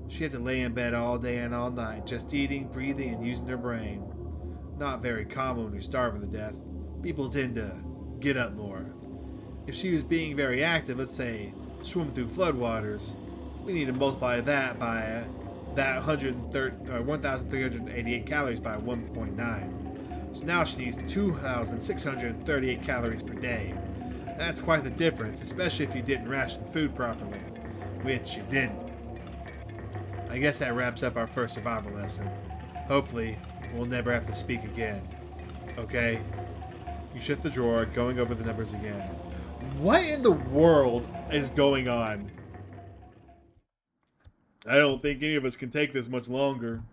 She had to lay in bed all day and all night, just eating, breathing, and using her brain. Not very common when you're starving to death. People tend to get up more. If she was being very active, let's say swim through floodwaters, we need to multiply that by that 1,388 calories by 1.9. So now she needs 2,638 calories per day. That's quite the difference, especially if you didn't ration food properly, which you didn't. I guess that wraps up our first survival lesson. Hopefully, we'll never have to speak again. Okay? You shut the drawer, going over the numbers again. What in the world is going on? I don't think any of us can take this much longer.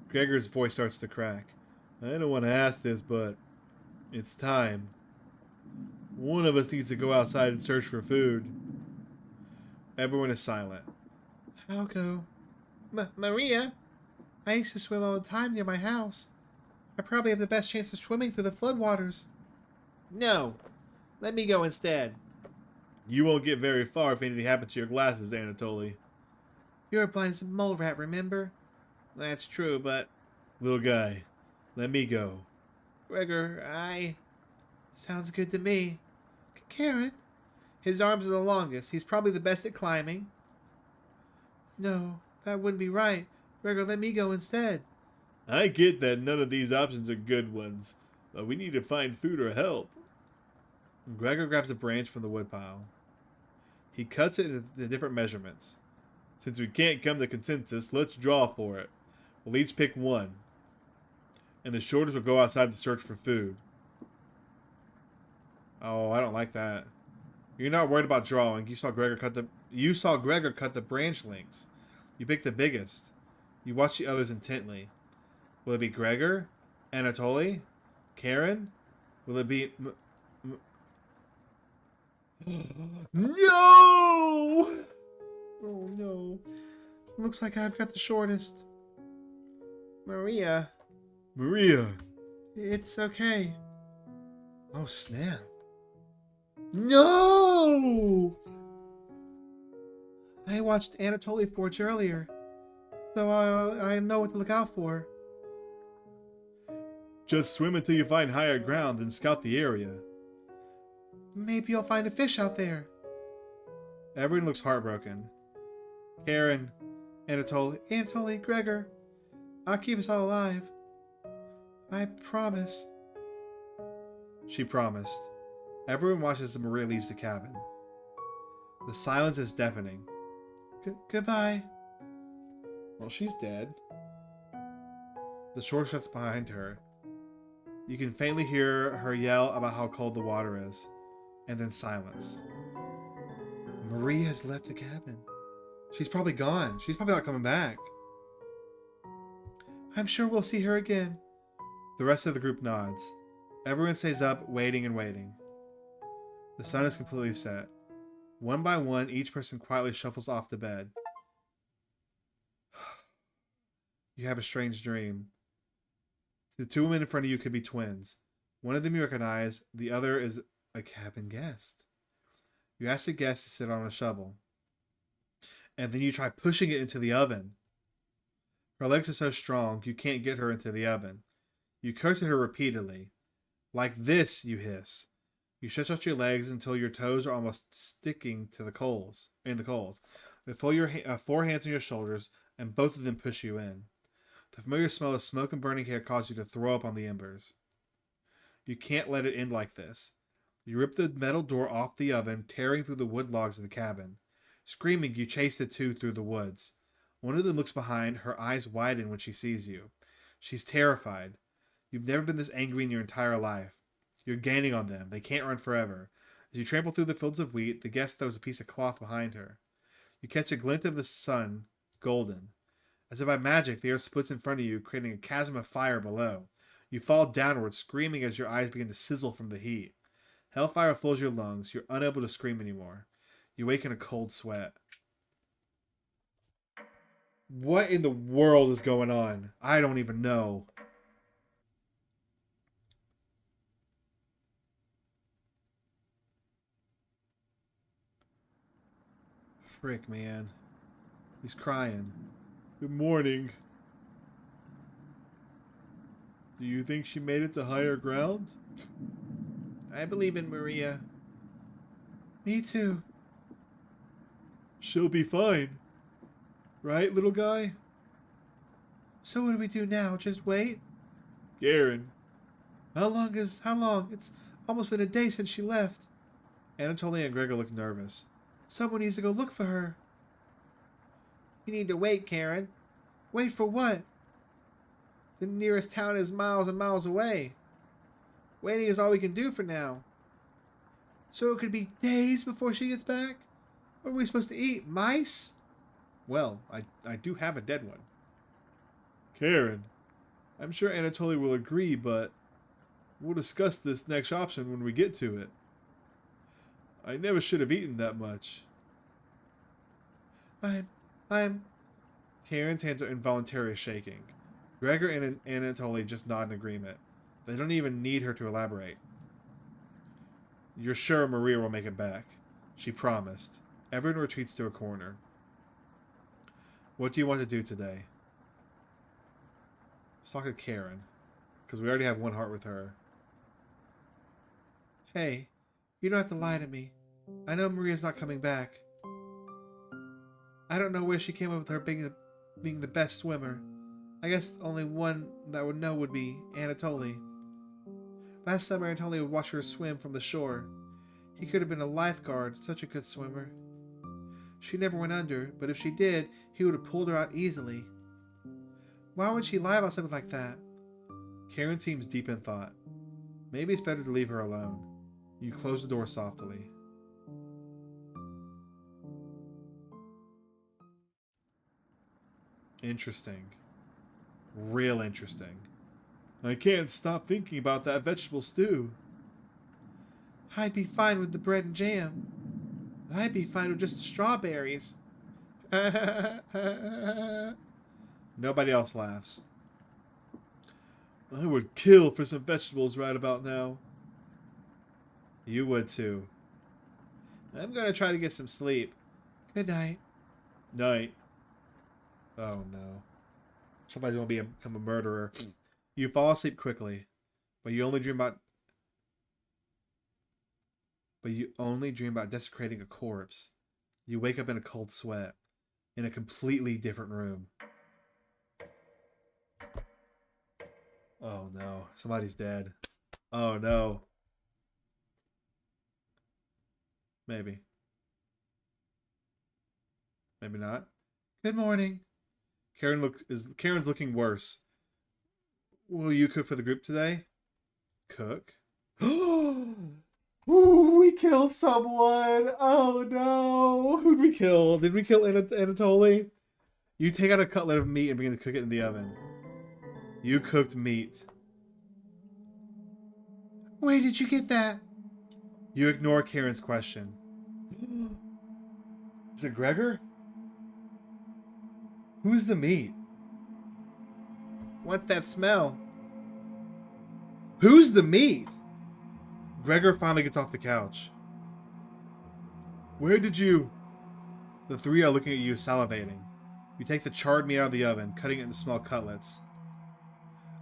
Gregor's voice starts to crack. I don't want to ask this, but it's time. One of us needs to go outside and search for food. Everyone is silent. I'll go. Maria? I used to swim all the time near my house. I probably have the best chance of swimming through the floodwaters. No. Let me go instead. You won't get very far if anything happens to your glasses, Anatoly. You're blind as a mole rat, remember? That's true, but... Little guy, let me go. Gregor, Sounds good to me. Karen? His arms are the longest. He's probably the best at climbing. No, that wouldn't be right. Gregor, let me go instead. I get that none of these options are good ones, but we need to find food or help. Gregor grabs a branch from the woodpile. He cuts it into different measurements. Since we can't come to consensus, let's draw for it. We'll each pick one. And the shortest will go outside to search for food. Oh, I don't like that. You're not worried about drawing. You saw Gregor cut the branch links. You picked the biggest. You watch the others intently. Will it be Gregor? Anatoly? Karen? Will it be... No! Oh no. Looks like I've got the shortest. Maria. Maria. It's okay. Oh, snap. No! I watched Anatoly forge earlier, so I know what to look out for. Just swim until you find higher ground and scout the area. Maybe you'll find a fish out there. Everyone looks heartbroken. Karen, Anatoly, Gregor, I'll keep us all alive. I promise. She promised. Everyone watches as Maria leaves the cabin. The silence is deafening. Goodbye. Well, she's dead. The shore shuts behind her. You can faintly hear her yell about how cold the water is, and then silence. Maria has left the cabin. She's probably gone. She's probably not coming back. I'm sure we'll see her again. The rest of the group nods. Everyone stays up, waiting and waiting. The sun is completely set. One by one, each person quietly shuffles off to bed. You have a strange dream. The two women in front of you could be twins. One of them you recognize, the other is a cabin guest. You ask the guest to sit on a shovel. And then you try pushing it into the oven. Her legs are so strong, you can't get her into the oven. You curse at her repeatedly. Like this, you hiss. You stretch out your legs until your toes are almost sticking to the coals. You fold your 4 hands on your shoulders, and both of them push you in. The familiar smell of smoke and burning hair causes you to throw up on the embers. You can't let it end like this. You rip the metal door off the oven, tearing through the wood logs of the cabin. Screaming, you chase the two through the woods. One of them looks behind, her eyes widen when she sees you. She's terrified. You've never been this angry in your entire life. You're gaining on them. They can't run forever. As you trample through the fields of wheat, the guest throws a piece of cloth behind her. You catch a glint of the sun, golden. As if by magic, the earth splits in front of you, creating a chasm of fire below. You fall downward, screaming as your eyes begin to sizzle from the heat. Hellfire fills your lungs. You're unable to scream anymore. You wake in a cold sweat. What in the world is going on? I don't even know. Frick, man. He's crying. Good morning. Do you think she made it to higher ground? I believe in Maria. Me too. She'll be fine. Right, little guy? So what do we do now? Just wait? Garen. How long? It's almost been a day since she left. Anatoly and Gregor look nervous. Someone needs to go look for her. We need to wait, Karen. Wait for what? The nearest town is miles and miles away. Waiting is all we can do for now. So it could be days before she gets back? What are we supposed to eat? Mice? Well, I do have a dead one. Karen, I'm sure Anatoly will agree, but we'll discuss this next option when we get to it. I never should have eaten that much. I'm... Karen's hands are involuntarily shaking. Gregor and Anatoly just nod in agreement. They don't even need her to elaborate. You're sure Maria will make it back? She promised. Everyone retreats to a corner. What do you want to do today? Let's talk to Karen, because we already have one heart with her. Hey, you don't have to lie to me. I know Maria's not coming back. I don't know where she came up with her being the best swimmer. I guess the only one that would know would be Anatoly. Last summer, Anatoly would watch her swim from the shore. He could have been a lifeguard, such a good swimmer. She never went under, but if she did, he would have pulled her out easily. Why would she lie about something like that? Karen seems deep in thought. Maybe it's better to leave her alone. You close the door softly. Interesting. Real interesting. I can't stop thinking about that vegetable stew. I'd be fine with the bread and jam. I'd be fine with just the strawberries. Nobody else laughs. I would kill for some vegetables right about now. You would too. I'm gonna try to get some sleep. Good night. Night. Oh no. Somebody's gonna become a murderer. You fall asleep quickly, but you only dream about desecrating a corpse. You wake up in a cold sweat, in a completely different room. Oh no, somebody's dead. Oh no. Maybe. Maybe not. Good morning. Karen's looking worse. Will you cook for the group today? Cook? Ooh, we killed someone! Oh no! Who'd we kill? Did we kill Anatoly? You take out a cutlet of meat and begin to cook it in the oven. You cooked meat. Where did you get that? You ignore Karen's question. Is it Gregor? Who's the meat? What's that smell? Who's the meat? Gregor finally gets off the couch. Where did you... The three are looking at you, salivating. You take the charred meat out of the oven, cutting it into small cutlets.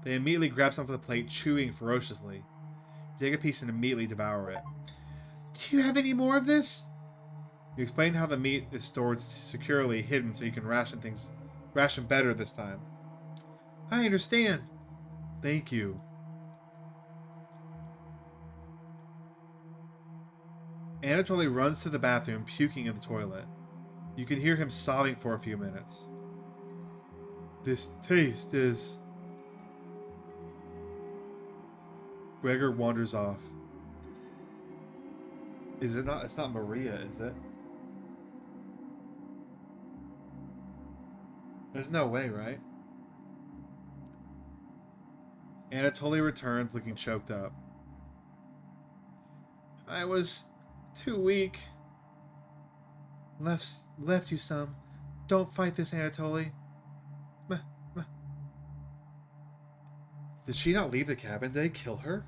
They immediately grab some from the plate, chewing ferociously. You take a piece and immediately devour it. Do you have any more of this? You explain how the meat is stored securely hidden so you can ration better this time. I understand. Thank you. Anatoly runs to the bathroom, puking in the toilet. You can hear him sobbing for a few minutes. This taste is... Gregor wanders off. Is it not? It's not Maria, is it? There's no way, right? Anatoly returns looking choked up. I was too weak. Left you some. Don't fight this, Anatoly. Did she not leave the cabin? Did they kill her?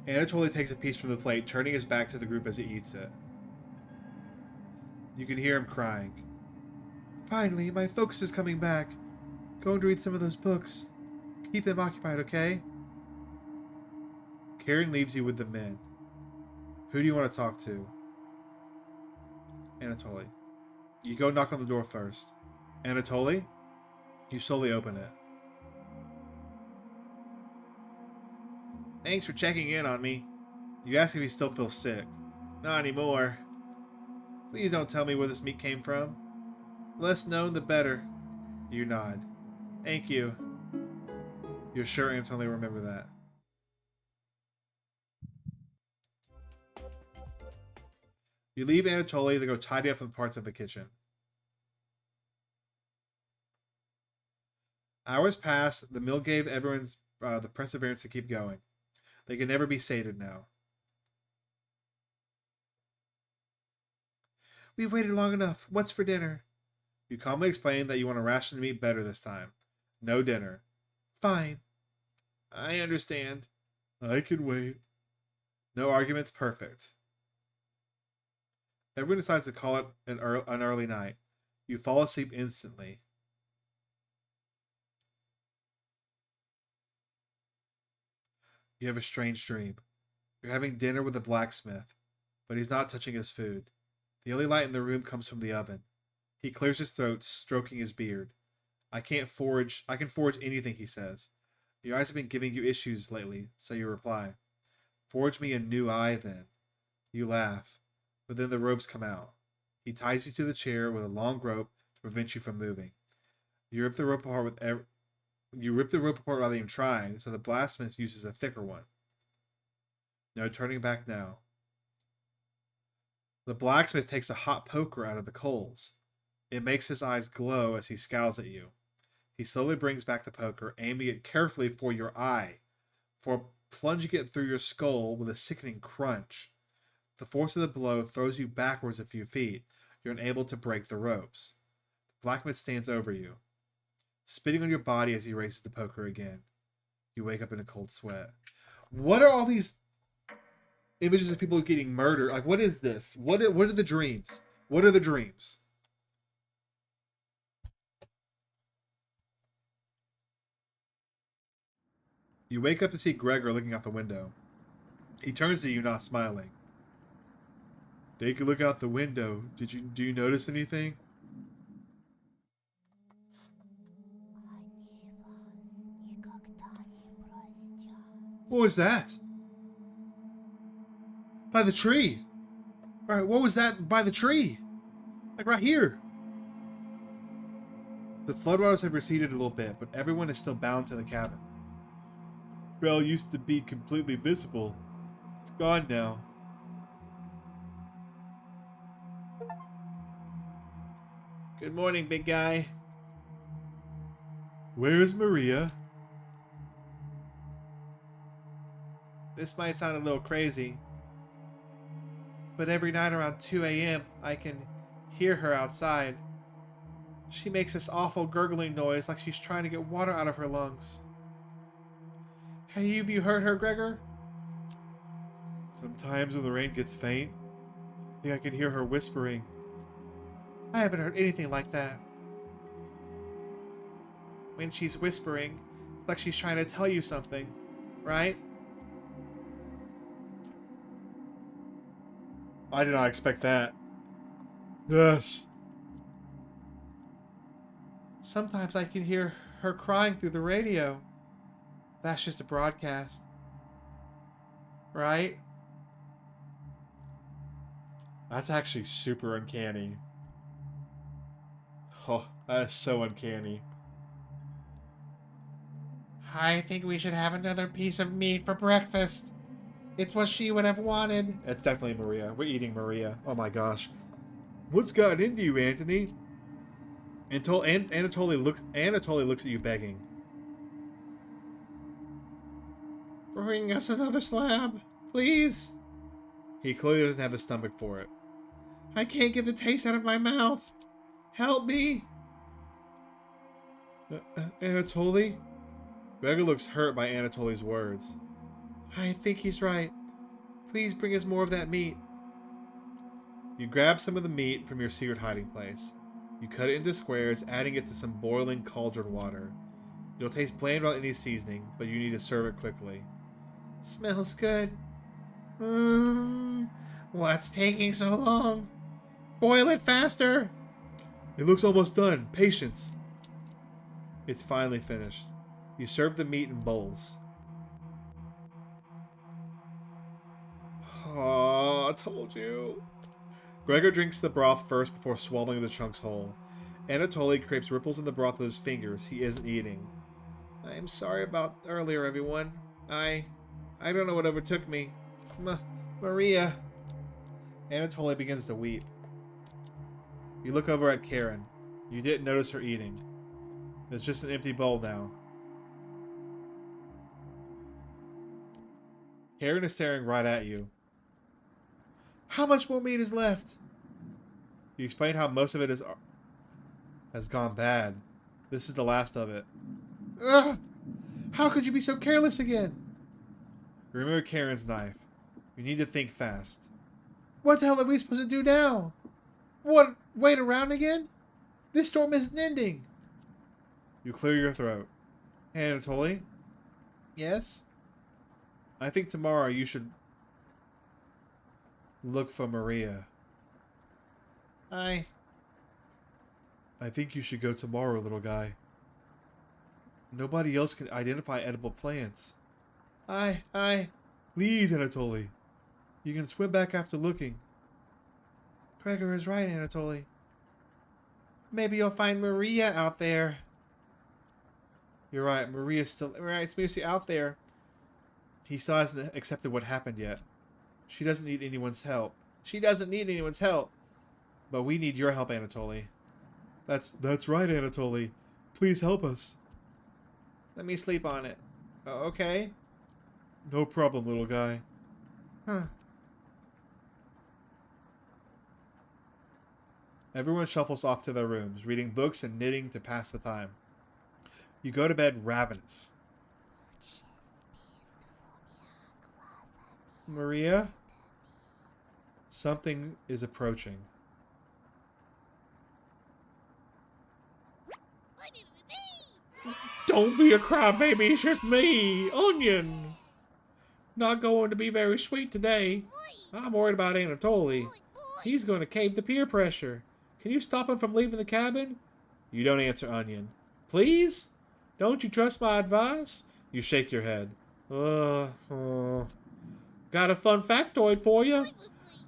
Anatoly takes a piece from the plate, turning his back to the group as he eats it. You can hear him crying. Finally, my focus is coming back. Going to read some of those books. Keep them occupied, okay? Karen leaves you with the men. Who do you want to talk to? Anatoly. You go knock on the door first. Anatoly? You slowly open it. Thanks for checking in on me. You ask if he still feels sick. Not anymore. Please don't tell me where this meat came from. The less known, the better. You nod. Thank you. You're sure Anatoly will remember that. You leave Anatoly to go tidy up some parts of the kitchen. Hours pass. The meal gave everyone's the perseverance to keep going. They can never be sated now. We've waited long enough. What's for dinner? You calmly explain that you want to ration the meat better this time. No dinner. Fine. I understand. I can wait. No arguments. Perfect. Everyone decides to call it an early night. You fall asleep instantly. You have a strange dream. You're having dinner with the blacksmith, but he's not touching his food. The only light in the room comes from the oven. He clears his throat, stroking his beard. I can forge anything, he says. Your eyes have been giving you issues lately, so you reply. Forge me a new eye, then. You laugh, but then the ropes come out. He ties you to the chair with a long rope to prevent you from moving. You rip the rope apart rather than trying, so the blacksmith uses a thicker one. No turning back now. The blacksmith takes a hot poker out of the coals. It makes his eyes glow as he scowls at you. He slowly brings back the poker, aiming it carefully for your eye, before plunging it through your skull with a sickening crunch. The force of the blow throws you backwards a few feet. You're unable to break the ropes. The blacksmith stands over you, spitting on your body as he raises the poker again. You wake up in a cold sweat. What are all these images of people getting murdered? Like, what is this? What are the dreams? What are the dreams? You wake up to see Gregor looking out the window. He turns to you, not smiling. Take a look out the window. Do you notice anything? What was that? By the tree. Alright, what was that by the tree? Like right here. The floodwaters have receded a little bit, but everyone is still bound to the cabin. The trail used to be completely visible. It's gone now. Good morning, big guy. Where's Maria? This might sound a little crazy, but every night around 2 a.m. I can hear her outside. She makes this awful gurgling noise like she's trying to get water out of her lungs. Have you heard her, Gregor? Sometimes when the rain gets faint, I think I can hear her whispering. I haven't heard anything like that. When she's whispering, it's like she's trying to tell you something, right? I did not expect that. Yes. Sometimes I can hear her crying through the radio. That's just a broadcast. Right? That's actually super uncanny. Oh, that is so uncanny. I think we should have another piece of meat for breakfast. It's what she would have wanted. It's definitely Maria. We're eating Maria. Oh my gosh. What's gotten into you, Anthony? Anatoly looks at you begging. Bring us another slab, please. He clearly doesn't have the stomach for it. I can't get the taste out of my mouth. Help me. Anatoly? Gregor looks hurt by Anatoly's words. I think he's right. Please bring us more of that meat. You grab some of the meat from your secret hiding place. You cut it into squares, adding it to some boiling cauldron water. It'll taste bland without any seasoning, but you need to serve it quickly. Smells good. What's taking so long? Boil it faster. It looks almost done. Patience. It's finally finished. You serve the meat in bowls. Oh, I told you. Gregor drinks the broth first before swallowing the chunks whole. Anatoly crepes ripples in the broth with his fingers he isn't eating. I am sorry about earlier, everyone. I don't know what overtook me. Maria. Anatoly begins to weep. You look over at Karen. You didn't notice her eating. There's just an empty bowl now. Karen is staring right at you. How much more meat is left? You explain how most of it has gone bad. This is the last of it. Ugh! How could you be so careless again? Remember Karen's knife. You need to think fast. What the hell are we supposed to do now? What? Wait around again? This storm isn't ending. You clear your throat. Anatoly? Yes? I think tomorrow you should look for Maria. I think you should go tomorrow, little guy. Nobody else can identify edible plants. Please, Anatoly. You can swim back after looking. Gregor is right, Anatoly. Maybe you'll find Maria out there. You're right, Maria's still... Right, it's seriously out there. He still hasn't accepted what happened yet. She doesn't need anyone's help. She doesn't need anyone's help. But we need your help, Anatoly. That's right, Anatoly. Please help us. Let me sleep on it. Oh, okay. No problem, little guy. Huh. Everyone shuffles off to their rooms, reading books and knitting to pass the time. You go to bed ravenous. Maria? Something is approaching. Don't be a crybaby, it's just me, Onion. Not going to be very sweet today. I'm worried about Anatoly. He's going to cave to peer pressure. Can you stop him from leaving the cabin? You don't answer, Onion. Please? Don't you trust my advice? You shake your head. Got a fun factoid for you.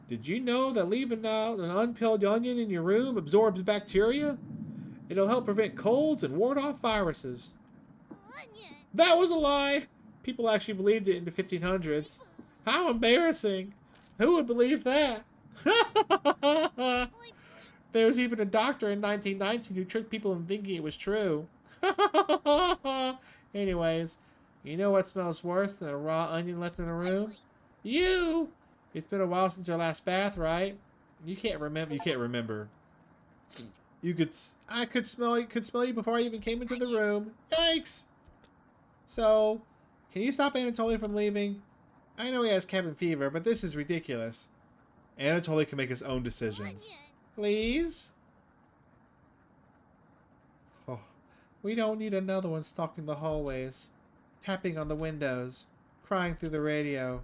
Did you know that leaving out an unpeeled onion in your room absorbs bacteria? It'll help prevent colds and ward off viruses. That was a lie. People actually believed it in the 1500s. How embarrassing. Who would believe that? There was even a doctor in 1919 who tricked people into thinking it was true. Anyways, you know what smells worse than a raw onion left in a room? You! It's been a while since your last bath, right? You can't remember. I could smell you before I even came into the room. Yikes! So, can you stop Anatoly from leaving? I know he has cabin fever, but this is ridiculous. Anatoly can make his own decisions. Please? Oh, we don't need another one stalking the hallways, tapping on the windows, crying through the radio.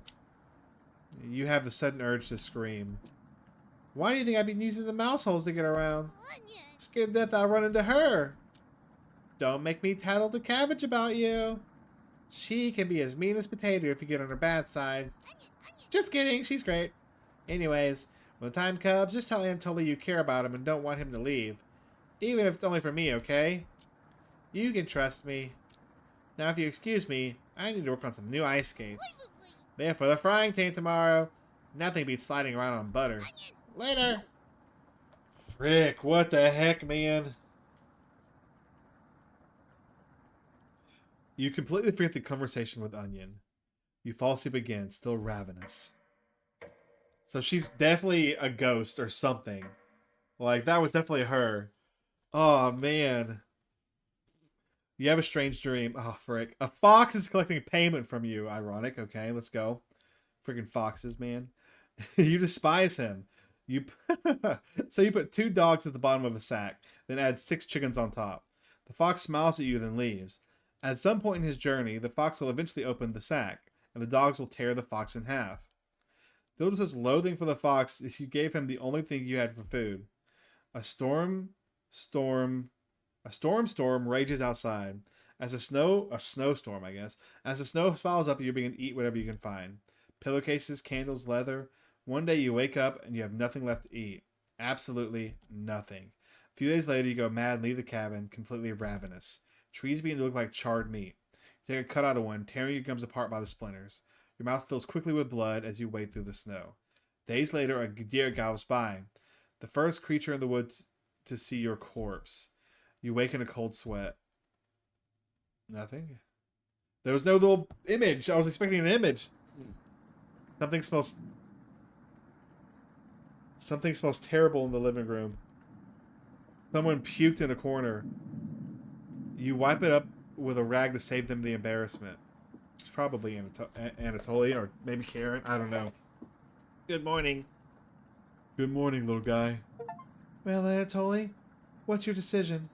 You have the sudden urge to scream. Why do you think I've been using the mouse holes to get around? Scared to death I'll run into her. Don't make me tattle the cabbage about you. She can be as mean as potato if you get on her bad side. Just kidding, she's great. Anyways, when the time comes, just tell Anatoly you care about him and don't want him to leave. Even if it's only for me, okay? You can trust me. Now if you excuse me, I need to work on some new ice skates. There for the frying tan tomorrow. Nothing beats sliding around on butter. Later! Frick, what the heck, man? You completely forget the conversation with Onion. You fall asleep again, still ravenous. So she's definitely a ghost or something. Like, that was definitely her. Oh, man. You have a strange dream. Oh, frick. A fox is collecting payment from you. Ironic. Okay, let's go. Freaking foxes, man. You despise him. So you put 2 dogs at the bottom of a sack, then add 6 chickens on top. The fox smiles at you, then leaves. At some point in his journey, the fox will eventually open the sack, and the dogs will tear the fox in half. Filled with such loathing for the fox, you gave him the only thing you had for food. A storm rages outside. A snowstorm, I guess. As the snow piles up, you begin to eat whatever you can find. Pillowcases, candles, leather. One day you wake up and you have nothing left to eat. Absolutely nothing. A few days later, you go mad and leave the cabin, completely ravenous. Trees begin to look like charred meat. You take a cut out of one, tearing your gums apart by the splinters. Your mouth fills quickly with blood as you wade through the snow. Days later, a deer gallops by. The first creature in the woods to see your corpse. You wake in a cold sweat. Nothing? There was no little image. I was expecting an image. Something smells terrible in the living room. Someone puked in a corner. You wipe it up with a rag to save them the embarrassment. It's probably Anatoly or maybe Karen. I don't know. Good morning. Good morning, little guy. Well, Anatoly, what's your decision?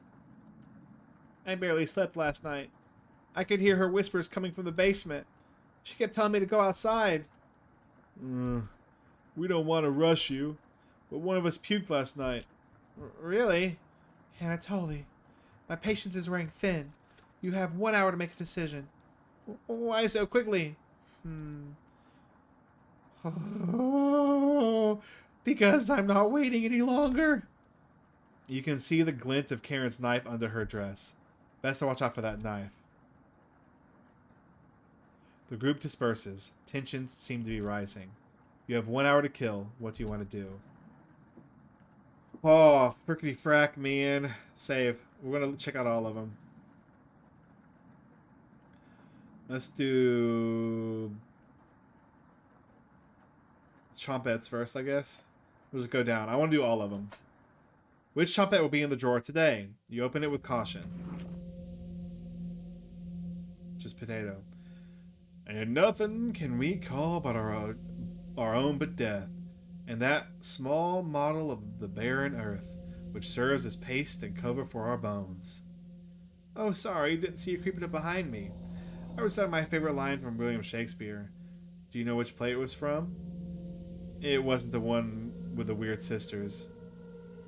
I barely slept last night. I could hear her whispers coming from the basement. She kept telling me to go outside. We don't want to rush you, but one of us puked last night. Really? Anatoly, my patience is wearing thin. You have 1 hour to make a decision. Why so quickly? Because I'm not waiting any longer. You can see the glint of Karen's knife under her dress. Best to watch out for that knife. The group disperses. Tensions seem to be rising. You have 1 hour to kill. What do you want to do? Oh, frickety frack, man. Save. We're going to check out all of them. Let's do Chompets first, I guess. We'll just go down. I want to do all of them. Which Chompet will be in the drawer today? You open it with caution. Just potato. And nothing can we call but our own but death, and that small model of the barren earth, which serves as paste and cover for our bones. Oh, sorry, didn't see you creeping up behind me. I recited my favorite line from William Shakespeare. Do you know which play it was from? It wasn't the one with the weird sisters.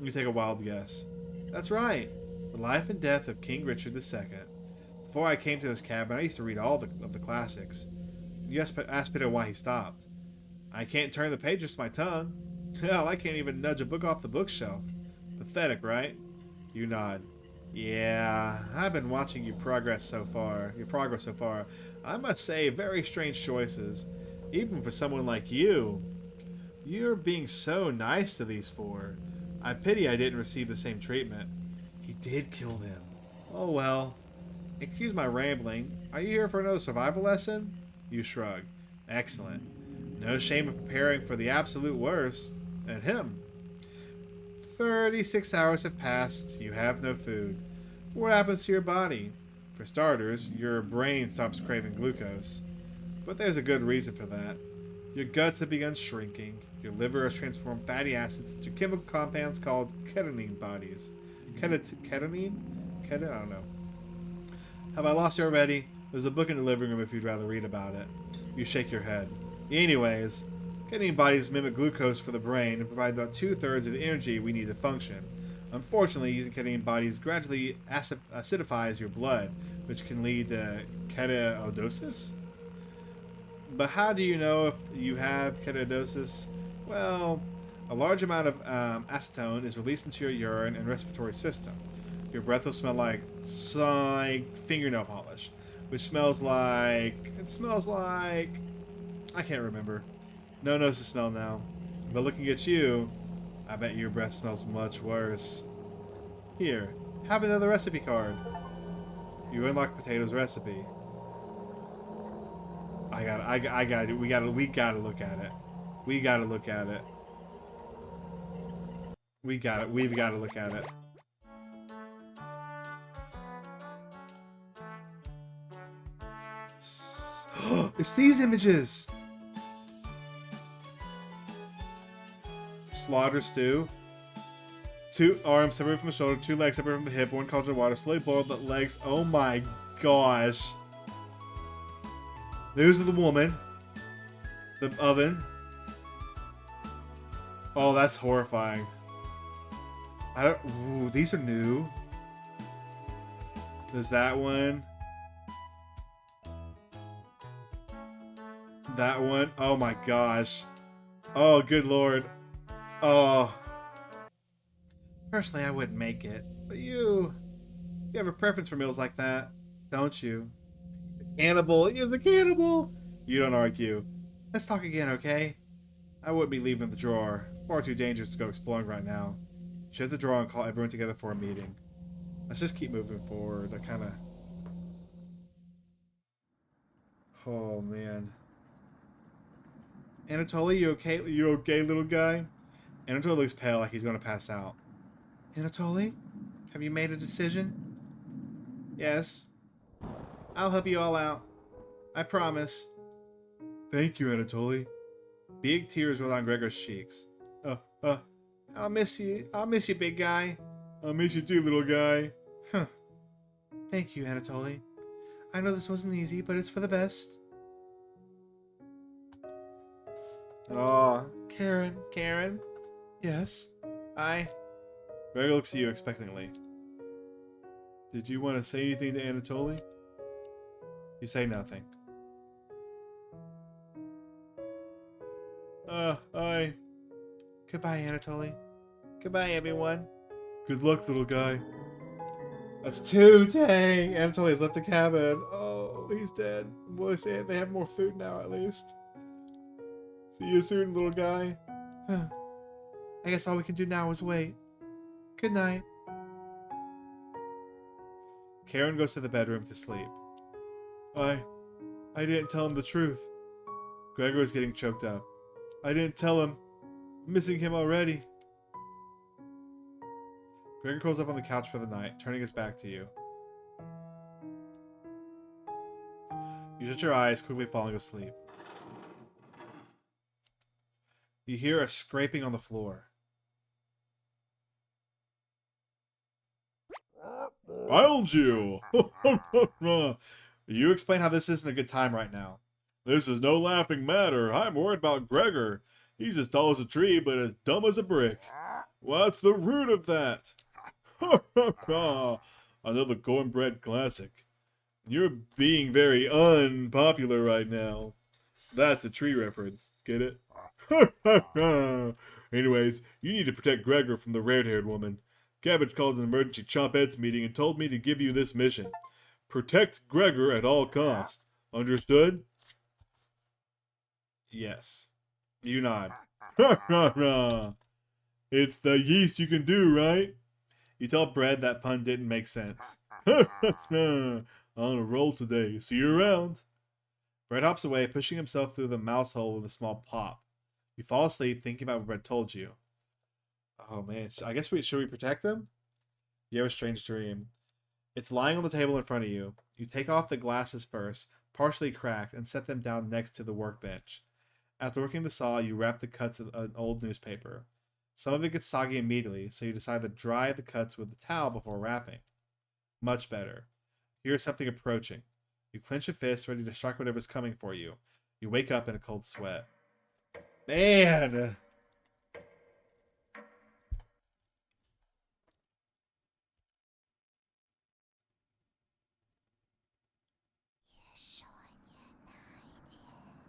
You take a wild guess. That's right. The Life and Death of King Richard II. Before I came to this cabin, I used to read all of the classics. You asked Peter why he stopped. I can't turn the pages with my tongue. Hell, I can't even nudge a book off the bookshelf. Pathetic, right? You nod. Yeah, I've been watching your progress so far. I must say, very strange choices. Even for someone like you. You're being so nice to these four. I pity I didn't receive the same treatment. He did kill them. Oh well. Excuse my rambling. Are you here for another survival lesson? You shrug. Excellent. No shame in preparing for the absolute worst. And him. 36 hours have passed. You have no food. What happens to your body? For starters, your brain stops craving glucose. But there's a good reason for that. Your guts have begun shrinking. Your liver has transformed fatty acids into chemical compounds called ketonine bodies. Ketonine? I don't know. Have I lost you already? There's a book in the living room if you'd rather read about it. You shake your head. Anyways, ketonine bodies mimic glucose for the brain and provide about 2/3 of the energy we need to function. Unfortunately, using ketonine bodies gradually acidifies your blood, which can lead to ketoacidosis. But how do you know if you have ketoacidosis? Well, a large amount of acetone is released into your urine and respiratory system. Your breath will smell like fingernail polish, which smells like... I can't remember. No one knows the smell now. But looking at you, I bet your breath smells much worse. Here, have another recipe card. You unlock Potato's recipe. We gotta look at it. We've gotta look at it. It's these images! Slaughter stew. 2 arms separated from the shoulder, 2 legs separated from the hip, 1 cauldron of water, slowly boiled the legs. Oh my gosh. There's the woman. The oven. Oh, that's horrifying. Ooh, these are new. There's that one. That one. Oh my gosh. Oh, good lord. Oh. Personally, I wouldn't make it. But you have a preference for meals like that, don't you? Cannibal. He is a cannibal. You don't argue. Let's talk again, okay? I wouldn't be leaving the drawer. Far too dangerous to go exploring right now. Shut the drawer and call everyone together for a meeting. Let's just keep moving forward. I kind of... Oh, man. Anatoly, you okay? You okay, little guy? Anatoly looks pale, like he's going to pass out. Anatoly, have you made a decision? Yes. I'll help you all out. I promise. Thank you, Anatoly. Big tears roll down Gregor's cheeks. I'll miss you. I'll miss you, big guy. I'll miss you too, little guy. Huh. Thank you, Anatoly. I know this wasn't easy, but it's for the best. Aw, Karen. Yes? Gregor looks at you expectantly. Did you want to say anything to Anatoly? You say nothing. Goodbye, Anatoly. Goodbye, everyone. Good luck, little guy. That's two, dang! Anatoly has left the cabin. Oh, he's dead. Boys say they have more food now, at least. See you soon, little guy. Huh. I guess all we can do now is wait. Good night. Karen goes to the bedroom to sleep. I didn't tell him the truth. Gregor is getting choked up. I didn't tell him. I'm missing him already. Gregor curls up on the couch for the night, turning his back to you. You shut your eyes, quickly falling asleep. You hear a scraping on the floor. Found you! You explain how this isn't a good time right now. This is no laughing matter. I'm worried about Gregor. He's as tall as a tree, but as dumb as a brick. What's the root of that? Another cornbread classic. You're being very unpopular right now. That's a tree reference. Get it? Anyways, you need to protect Gregor from the red-haired woman. Cabbage called an emergency chomp-heads meeting and told me to give you this mission. Protect Gregor at all costs. Understood? Yes. You nod. It's the yeast you can do, right? You tell Bread that pun didn't make sense. On a roll today. See you around. Bread hops away, pushing himself through the mouse hole with a small pop. You fall asleep thinking about what Bread told you. Oh man, I guess should we protect him? You have a strange dream. It's lying on the table in front of you. You take off the glasses first, partially cracked, and set them down next to the workbench. After working the saw, you wrap the cuts in an old newspaper. Some of it gets soggy immediately, so you decide to dry the cuts with a towel before wrapping. Much better. Here's something approaching. You clench a fist, ready to strike whatever's coming for you. You wake up in a cold sweat. Man!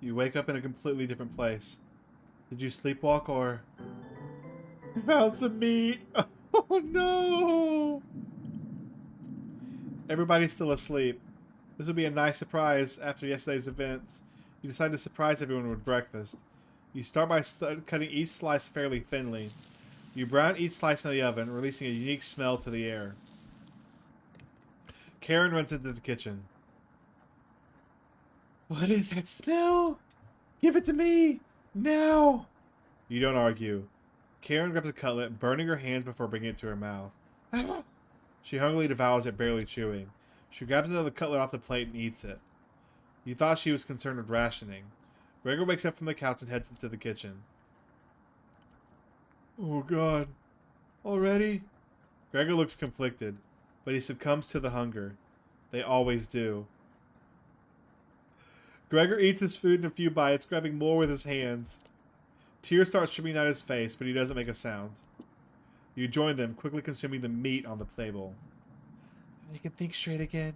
You wake up in a completely different place. Did you sleepwalk or... You found some meat! Oh no! Everybody's still asleep. This would be a nice surprise after yesterday's events. You decide to surprise everyone with breakfast. You start by cutting each slice fairly thinly. You brown each slice in the oven, releasing a unique smell to the air. Karen runs into the kitchen. What is that smell? Give it to me! Now! You don't argue. Karen grabs a cutlet, burning her hands before bringing it to her mouth. She hungrily devours it, barely chewing. She grabs another cutlet off the plate and eats it. You thought she was concerned with rationing. Gregor wakes up from the couch and heads into the kitchen. Oh god. Already? Gregor looks conflicted, but he succumbs to the hunger. They always do. Gregor eats his food in a few bites, grabbing more with his hands. Tears start streaming down his face, but he doesn't make a sound. You join them, quickly consuming the meat on the table. You can think straight again.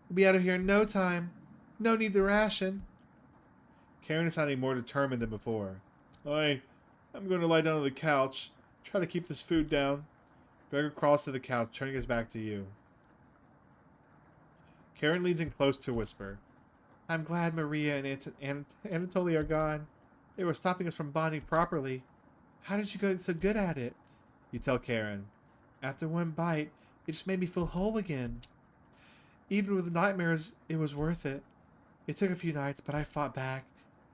We'll be out of here in no time. No need to ration. Karen is sounding more determined than before. I'm going to lie down on the couch. Try to keep this food down. Gregor crawls to the couch, turning his back to you. Karen leans in close to whisper. I'm glad Maria and Anatoly are gone. They were stopping us from bonding properly. How did you get so good at it? You tell Karen. After one bite, it just made me feel whole again. Even with the nightmares, it was worth it. It took a few nights, but I fought back,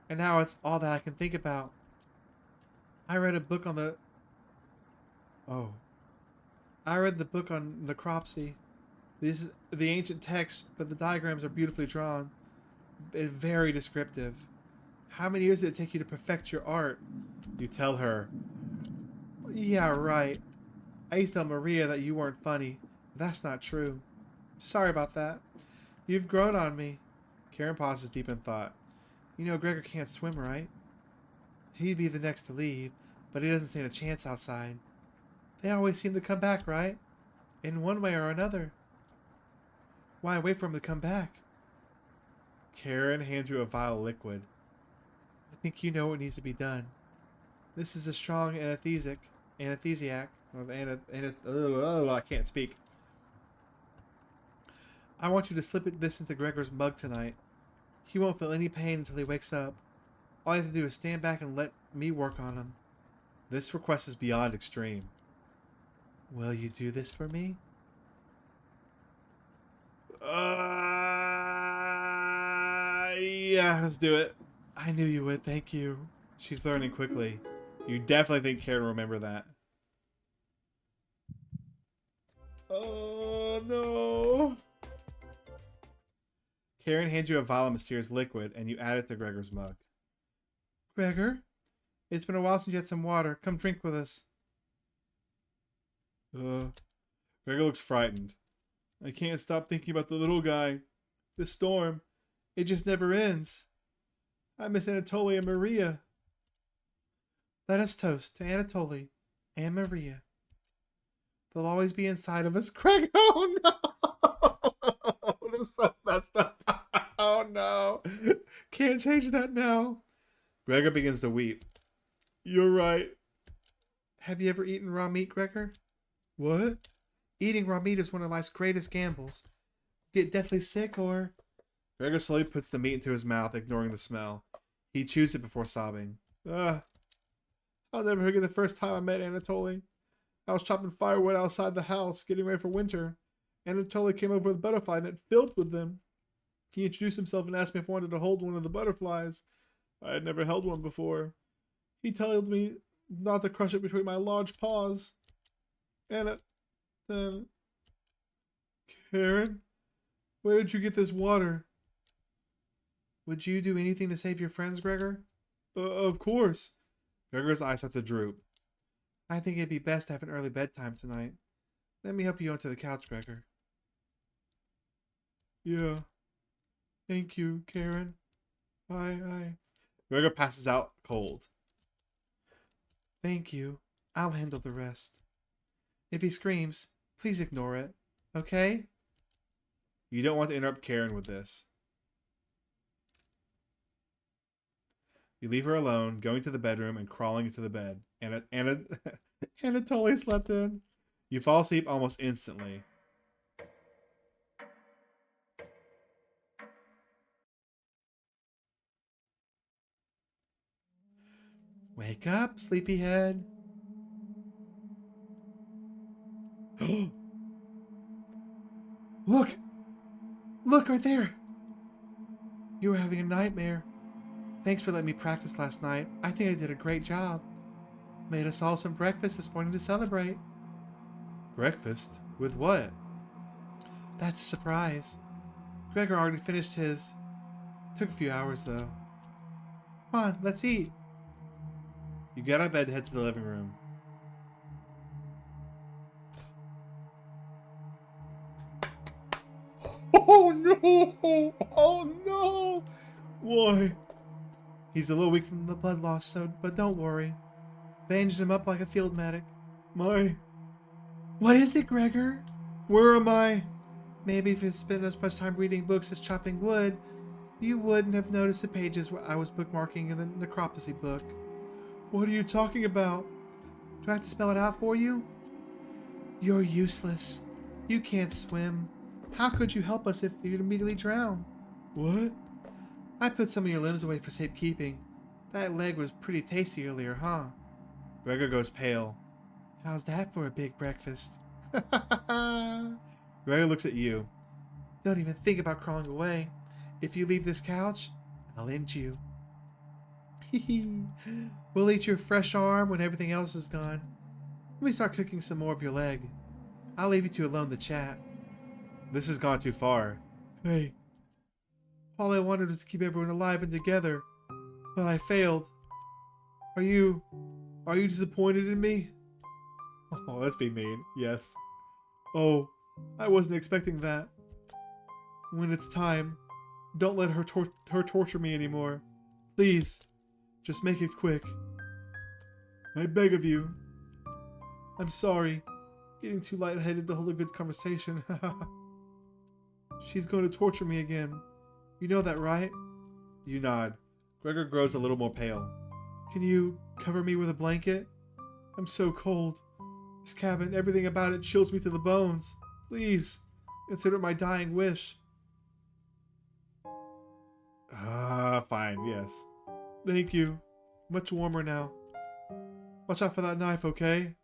and now it's all that I can think about. I read the book on necropsy. This is the ancient text, but the diagrams are beautifully drawn. It's very descriptive. How many years did it take you to perfect your art? You tell her. Yeah, right. I used to tell Maria that you weren't funny, but that's not true. Sorry about that. You've grown on me. Karen pauses deep in thought. You know Gregor can't swim, right? He'd be the next to leave, but he doesn't stand a chance outside. They always seem to come back, right? In one way or another. Why wait for him to come back? Karen hands you a vial of liquid. I think you know what needs to be done. This is a strong anesthesiac. I can't speak. I want you to slip this into Gregor's mug tonight. He won't feel any pain until he wakes up. All you have to do is stand back and let me work on him. This request is beyond extreme. Will you do this for me? Yeah, let's do it. I knew you would, thank you. She's learning quickly. You definitely think Karen will remember that. Oh, no. Karen hands you a vial of mysterious liquid, and you add it to Gregor's mug. Gregor, it's been a while since you had some water. Come drink with us. Gregor looks frightened. I can't stop thinking about the little guy. The storm. It just never ends. I miss Anatoly and Maria. Let us toast to Anatoly and Maria. They'll always be inside of us. Gregor, oh no! This is so messed up. Oh no. Can't change that now. Gregor begins to weep. You're right. Have you ever eaten raw meat, Gregor? What? Eating raw meat is one of life's greatest gambles. Get deathly sick or... Gregor slowly puts the meat into his mouth, ignoring the smell. He chews it before sobbing. I'll never forget the first time I met Anatoly. I was chopping firewood outside the house, getting ready for winter. Anatoly came over with a butterfly net filled with them. He introduced himself and asked me if I wanted to hold one of the butterflies. I had never held one before. He told me not to crush it between my large paws. And Karen, where did you get this water? Would you do anything to save your friends, Gregor? Of course. Gregor's eyes start to droop. I think it'd be best to have an early bedtime tonight. Let me help you onto the couch, Gregor. Yeah. Thank you, Karen. I. Gregor passes out cold. Thank you. I'll handle the rest. If he screams, please ignore it. Okay? You don't want to interrupt Karen with this. You leave her alone, going to the bedroom and crawling into the bed. Anatoly slept in. You fall asleep almost instantly. Wake up, sleepyhead. Look! Look right there! You were having a nightmare. Thanks for letting me practice last night. I think I did a great job. Made us all some breakfast this morning to celebrate. Breakfast? With what? That's a surprise. Gregor already finished his. Took a few hours though. Come on, let's eat. You get out of bed and head to the living room. Oh no! Oh no! Why? He's a little weak from the blood loss, but don't worry. Bandaged him up like a field medic. What is it, Gregor? Where am I? Maybe if you spent as much time reading books as chopping wood, you wouldn't have noticed the pages where I was bookmarking in the necropsy book. What are you talking about? Do I have to spell it out for you? You're useless. You can't swim. How could you help us if you'd immediately drown? What? I put some of your limbs away for safekeeping. That leg was pretty tasty earlier, huh? Gregor goes pale. How's that for a big breakfast? Gregor looks at you. Don't even think about crawling away. If you leave this couch, I'll end you. We'll eat your fresh arm when everything else is gone. Let me start cooking some more of your leg. I'll leave you two alone to chat. This has gone too far. Hey. All I wanted was to keep everyone alive and together. But I failed. Are you disappointed in me? Oh, that's being mean. Yes. Oh, I wasn't expecting that. When it's time, don't let her torture me anymore. Please, just make it quick. I beg of you. I'm sorry. Getting too lightheaded to hold a good conversation. She's going to torture me again. You know that, right? You nod. Gregor grows a little more pale. Can you cover me with a blanket? I'm so cold. This cabin, everything about it chills me to the bones. Please, consider it my dying wish. Fine, yes. Thank you. Much warmer now. Watch out for that knife, okay?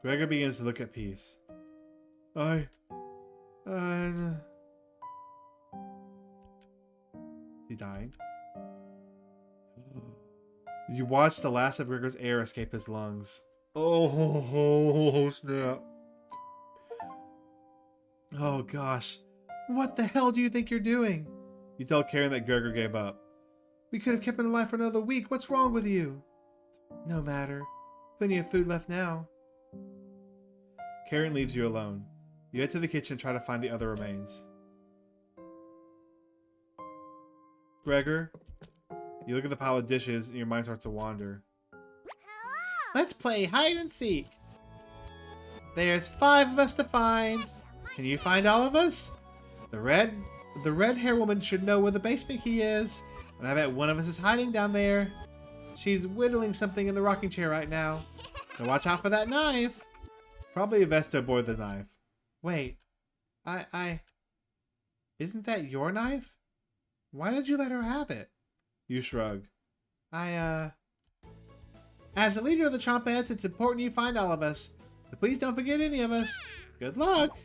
Gregor begins to look at Peace. He dying? You watch the last of Gregor's air escape his lungs. Oh, snap. Oh, gosh. What the hell do you think you're doing? You tell Karen that Gregor gave up. We could have kept him alive for another week. What's wrong with you? No matter. Plenty of food left now. Karen leaves you alone. You head to the kitchen and try to find the other remains. Gregor, you look at the pile of dishes and your mind starts to wander. Let's play hide and seek. There's 5 of us to find. Can you find all of us? The red hair woman should know where the basement key is, and I bet one of us is hiding down there. She's whittling something in the rocking chair right now, so watch out for that knife. Probably a vest to avoid the knife. Wait, isn't that your knife? Why did you let her have it? You shrug. As the leader of the Trompettes, it's important you find all of us. So please don't forget any of us. Good luck.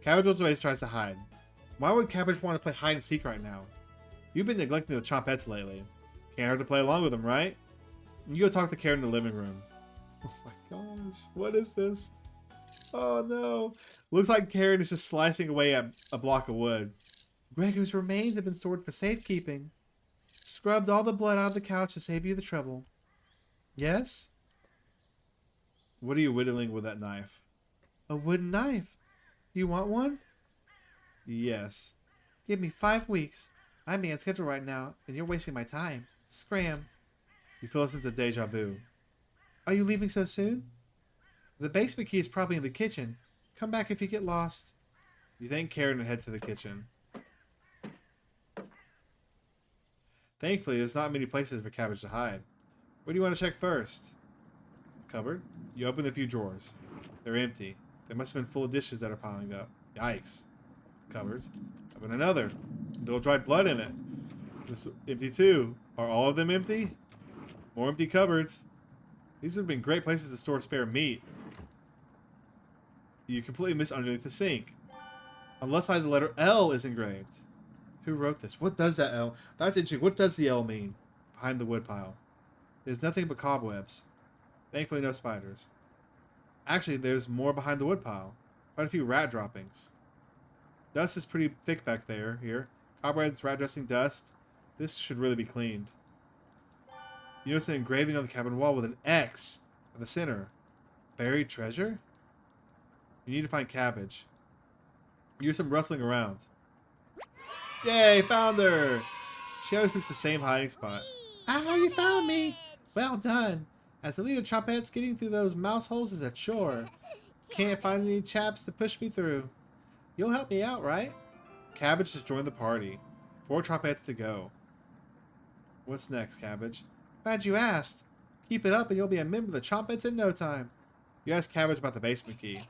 Cabbage always tries to hide. Why would Cabbage want to play hide and seek right now? You've been neglecting the Trompettes lately. Can't hurt to play along with them, right? You go talk to Karen in the living room. Oh my gosh, what is this? Oh no. Looks like Karen is just slicing away at a block of wood. Gregor's remains have been stored for safekeeping. Scrubbed all the blood out of the couch to save you the trouble. Yes? What are you whittling with that knife? A wooden knife. Do you want one? Yes. Give me 5 weeks. I'm being on schedule right now, and you're wasting my time. Scram. You feel a sense of deja vu. Are you leaving so soon? The basement key is probably in the kitchen. Come back if you get lost. You thank Karen and head to the kitchen. Thankfully, there's not many places for Cabbage to hide. Where do you want to check first? Cupboard. You open a few drawers. They're empty. They must have been full of dishes that are piling up. Yikes. Cupboards. Open another. Little dried blood in it. This empty too. Are all of them empty? More empty cupboards. These would have been great places to store spare meat. You completely miss underneath the sink. On the left side, the letter L is engraved. Who wrote this? What does that L? That's interesting. What does the L mean? Behind the woodpile. There's nothing but cobwebs. Thankfully, no spiders. Actually, there's more behind the woodpile. Quite a few rat droppings. Dust is pretty thick back there. Here. Cobwebs, rat dressing, dust. This should really be cleaned. You notice an engraving on the cabin wall with an X at the center. Buried treasure? You need to find Cabbage. You hear some rustling around. Yay, found her! She always picks the same hiding spot. Ah, you found me! Well done. As the leader of Trompettes, getting through those mouse holes is a chore. Can't find any chaps to push me through. You'll help me out, right? Cabbage just joined the party. 4 Trompettes to go. What's next, Cabbage? Glad you asked. Keep it up and you'll be a member of the Chompettes in no time. You asked Cabbage about the basement key.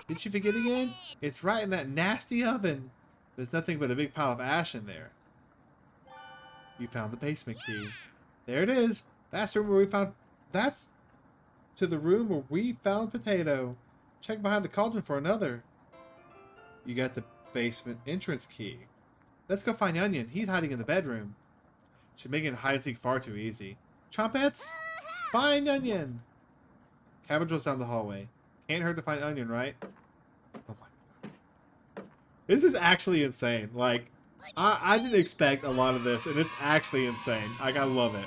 Did you forget again? It's right in that nasty oven. There's nothing but a big pile of ash in there. You found the basement key. There it is. That's the room where we found... That's to the room where we found Potato. Check behind the cauldron for another. You got the basement entrance key. Let's go find Onion. He's hiding in the bedroom. She's making hide and seek far too easy. Chompettes, find Onion. Cabbage was down the hallway. Can't hurt to find Onion, right? Oh my god. This is actually insane. Like, I didn't expect a lot of this, and it's actually insane. Like, I love it.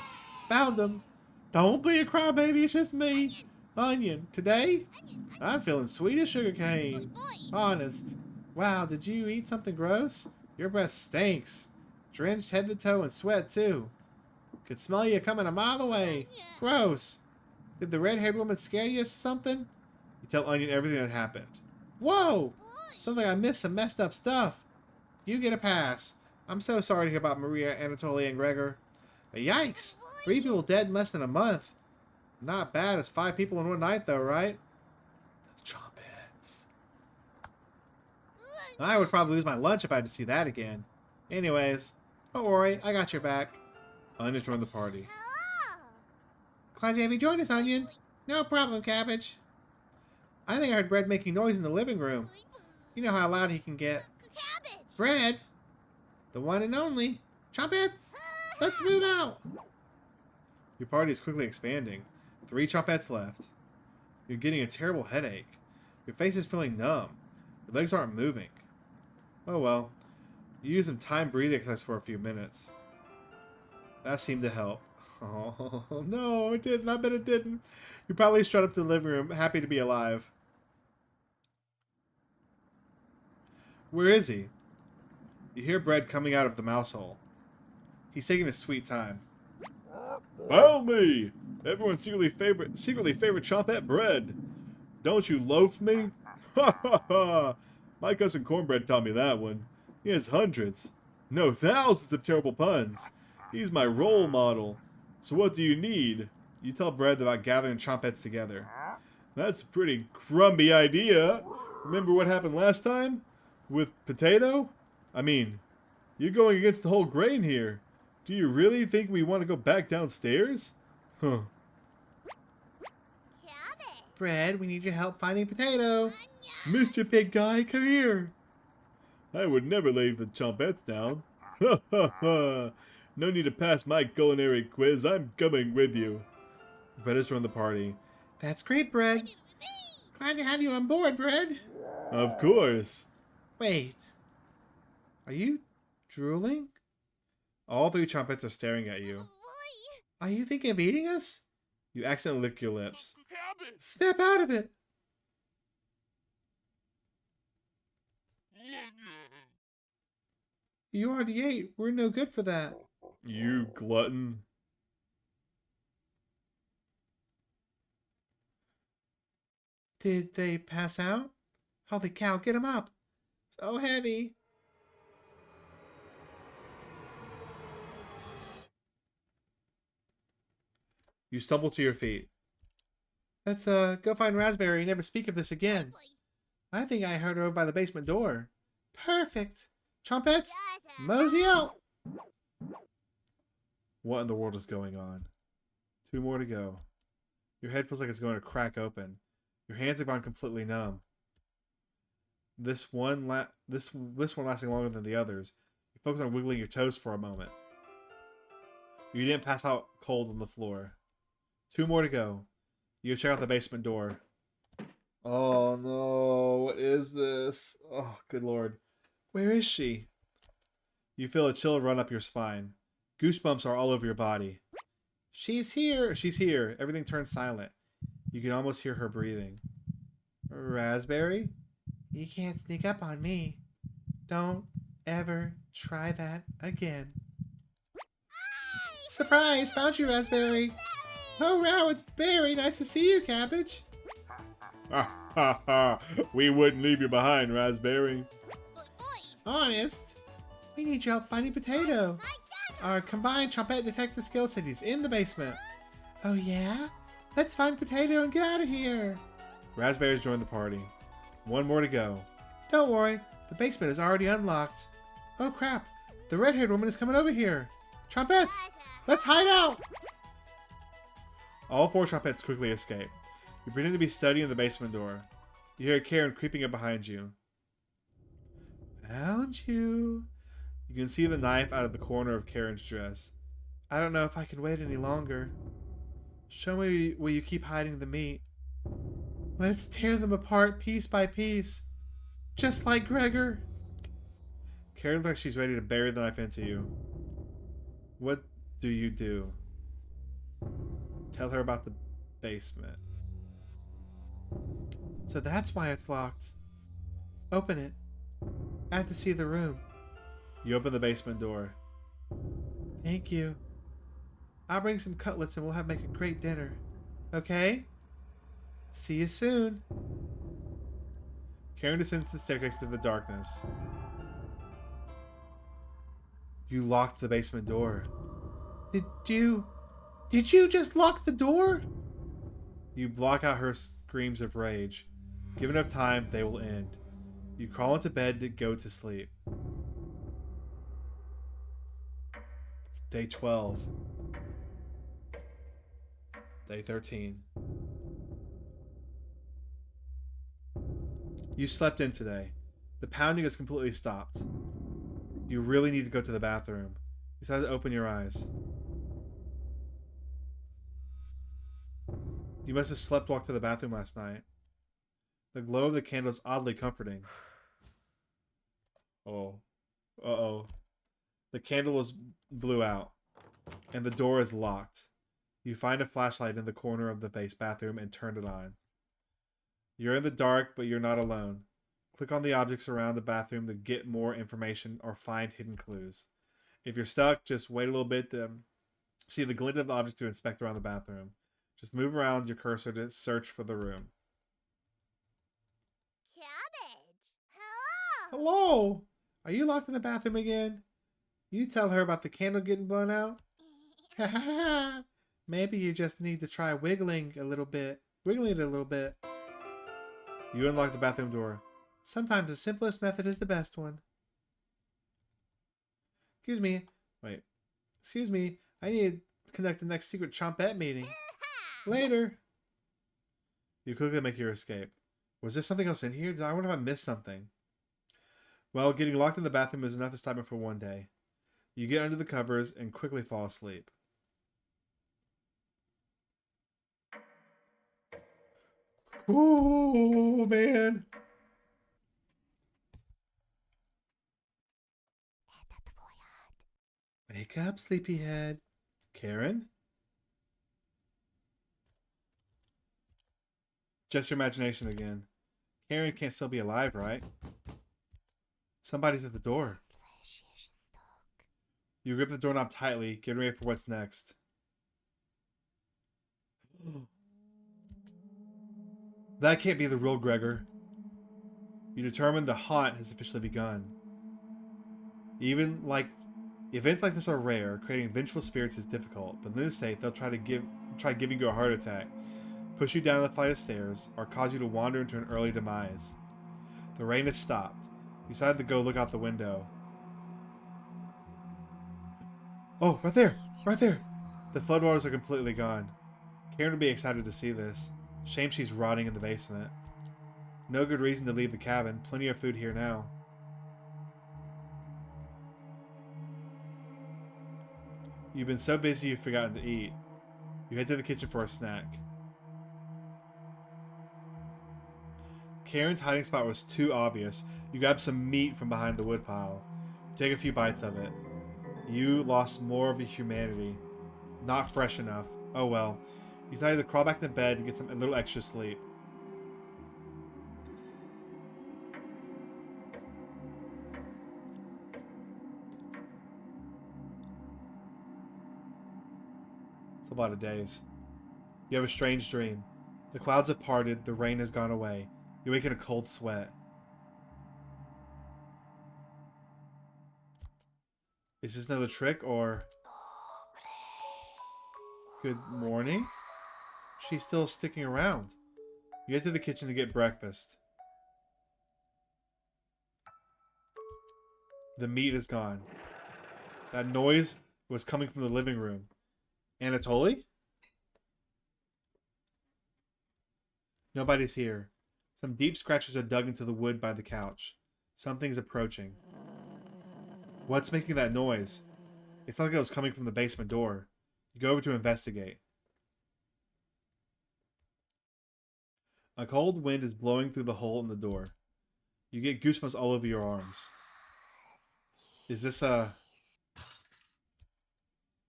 Found him. Don't be a crybaby, it's just me. Onion. Today, I'm feeling sweet as sugar cane. Honest. Wow, did you eat something gross? Your breath stinks. Drenched head to toe in sweat, too. Could smell you coming a mile away. Gross. Did the red-haired woman scare you or something? You tell Onion everything that happened. Whoa! Sounds like I missed some messed up stuff. You get a pass. I'm so sorry to hear about Maria, Anatoly, and Gregor. But yikes! 3 people dead in less than a month. Not bad as 5 people in one night, though, right? That's Chompettes. I would probably lose my lunch if I had to see that again. Anyways, don't worry, I got your back. Onion joined the party. Glad to have you join us, Onion. No problem, Cabbage. I think I heard Bread making noise in the living room. You know how loud he can get. Bread? The one and only. Chompettes! Let's move out! Your party is quickly expanding. 3 Chompettes left. You're getting a terrible headache. Your face is feeling numb. Your legs aren't moving. Oh well. You use some time breathing exercise for a few minutes. That seemed to help. Oh, no, it didn't. I bet it didn't. You probably strut up to the living room, happy to be alive. Where is he? You hear Bread coming out of the mouse hole. He's taking his sweet time. Found me! Everyone secretly favorite Chompette Bread. Don't you loaf me? Ha ha ha! My cousin Cornbread taught me that one. He has hundreds, no thousands of terrible puns. He's my role model. So what do you need? You tell Bread about gathering Chompettes together. That's a pretty crumby idea. Remember what happened last time? With Potato? I mean, you're going against the whole grain here. Do you really think we want to go back downstairs? Huh. Bread, we need your help finding Potato. Mr. Big Guy, come here. I would never leave the Chompettes down. Ha ha ha. No need to pass my culinary quiz. I'm coming with you. Bread has joined the party. That's great, Bread. Glad to have you on board, Bread. Of course. Wait. Are you drooling? All 3 Chompettes are staring at you. Are you thinking of eating us? You accidentally lick your lips. Snap out of it! You already ate. We're no good for that. You glutton. Did they pass out? Holy cow, get them up. So heavy. You stumble to your feet. Let's go find Raspberry and never speak of this again. I think I heard her over by the basement door. Perfect. Chompettes, mosey out. What in the world is going on? 2 more to go. Your head feels like it's going to crack open. Your hands have gone completely numb. This one lasting longer than the others. You focus on wiggling your toes for a moment. You didn't pass out cold on the floor. 2 more to go. You check out the basement door. Oh no, what is this? Oh, good lord. Where is she? You feel a chill run up your spine. Goosebumps are all over your body. She's here! She's here. Everything turns silent. You can almost hear her breathing. Raspberry? You can't sneak up on me. Don't ever try that again. Surprise! Found you, Raspberry! Oh wow, it's Barry! Nice to see you, Cabbage! Ha ha ha! We wouldn't leave you behind, Raspberry. Honest? We need your help finding Potato. Our combined Chompette detective skill set is in the basement. Oh yeah? Let's find Potato and get out of here. Raspberries join the party. One more to go. Don't worry, the basement is already unlocked. Oh crap, the red-haired woman is coming over here. Trumpets, let's hide out. All 4 trumpets quickly escape. You pretend to be studying the basement door. You hear Karen creeping up behind you. Found you. You can see the knife out of the corner of Karen's dress. I don't know if I can wait any longer. Show me where you keep hiding the meat. Let's tear them apart piece by piece. Just like Gregor. Karen looks like she's ready to bury the knife into you. What do you do? Tell her about the basement. So that's why it's locked. Open it. I have to see the room. You open the basement door. Thank you. I'll bring some cutlets and we'll make a great dinner. Okay? See you soon. Karen descends the staircase to the darkness. You locked the basement door. Did you just lock the door? You block out her screams of rage. Give enough time, they will end. You crawl into bed to go to sleep. Day 12. Day 13. You slept in today. The pounding has completely stopped. You really need to go to the bathroom. You decide to open your eyes. You must have sleptwalked to the bathroom last night. The glow of the candle is oddly comforting. Oh. Uh-oh. The candle is blew out, and the door is locked. You find a flashlight in the corner of the base bathroom and turn it on. You're in the dark, but you're not alone. Click on the objects around the bathroom to get more information or find hidden clues. If you're stuck, just wait a little bit to see the glint of the object to inspect around the bathroom. Just move around your cursor to search for the room. Cabbage. Hello. Hello. Are you locked in the bathroom again? You tell her about the candle getting blown out? Ha ha ha. Maybe you just need to try wiggling it a little bit. You unlock the bathroom door. Sometimes the simplest method is the best one. Excuse me. I need to conduct the next secret chompette meeting. Later. You quickly make your escape. Was there something else in here? I wonder if I missed something. Well, getting locked in the bathroom is enough to stop it for one day. You get under the covers and quickly fall asleep. Oh, man. Wake up, sleepyhead. Karen? Just your imagination again. Karen can't still be alive, right? Somebody's at the door. You grip the doorknob tightly, getting ready for what's next. That can't be the real Gregor. You determine the haunt has officially begun. Events like this are rare. Creating vengeful spirits is difficult, but in this state, they'll try giving you a heart attack, push you down the flight of stairs, or cause you to wander into an early demise. The rain has stopped. You decide to go look out the window. Oh, right there! Right there! The floodwaters are completely gone. Karen would be excited to see this. Shame she's rotting in the basement. No good reason to leave the cabin. Plenty of food here now. You've been so busy you've forgotten to eat. You head to the kitchen for a snack. Karen's hiding spot was too obvious. You grab some meat from behind the woodpile. You take a few bites of it. You lost more of your humanity. Not fresh enough. Oh well. You decided to crawl back to bed and get a little extra sleep. It's a lot of days. You have a strange dream. The clouds have parted, the rain has gone away. You wake in a cold sweat. Is this another trick, or... Good morning? She's still sticking around. You get to the kitchen to get breakfast. The meat is gone. That noise was coming from the living room. Anatoly? Nobody's here. Some deep scratches are dug into the wood by the couch. Something's approaching. What's making that noise? It's not like it was coming from the basement door. You go over to investigate. A cold wind is blowing through the hole in the door. You get goosebumps all over your arms. Is this a...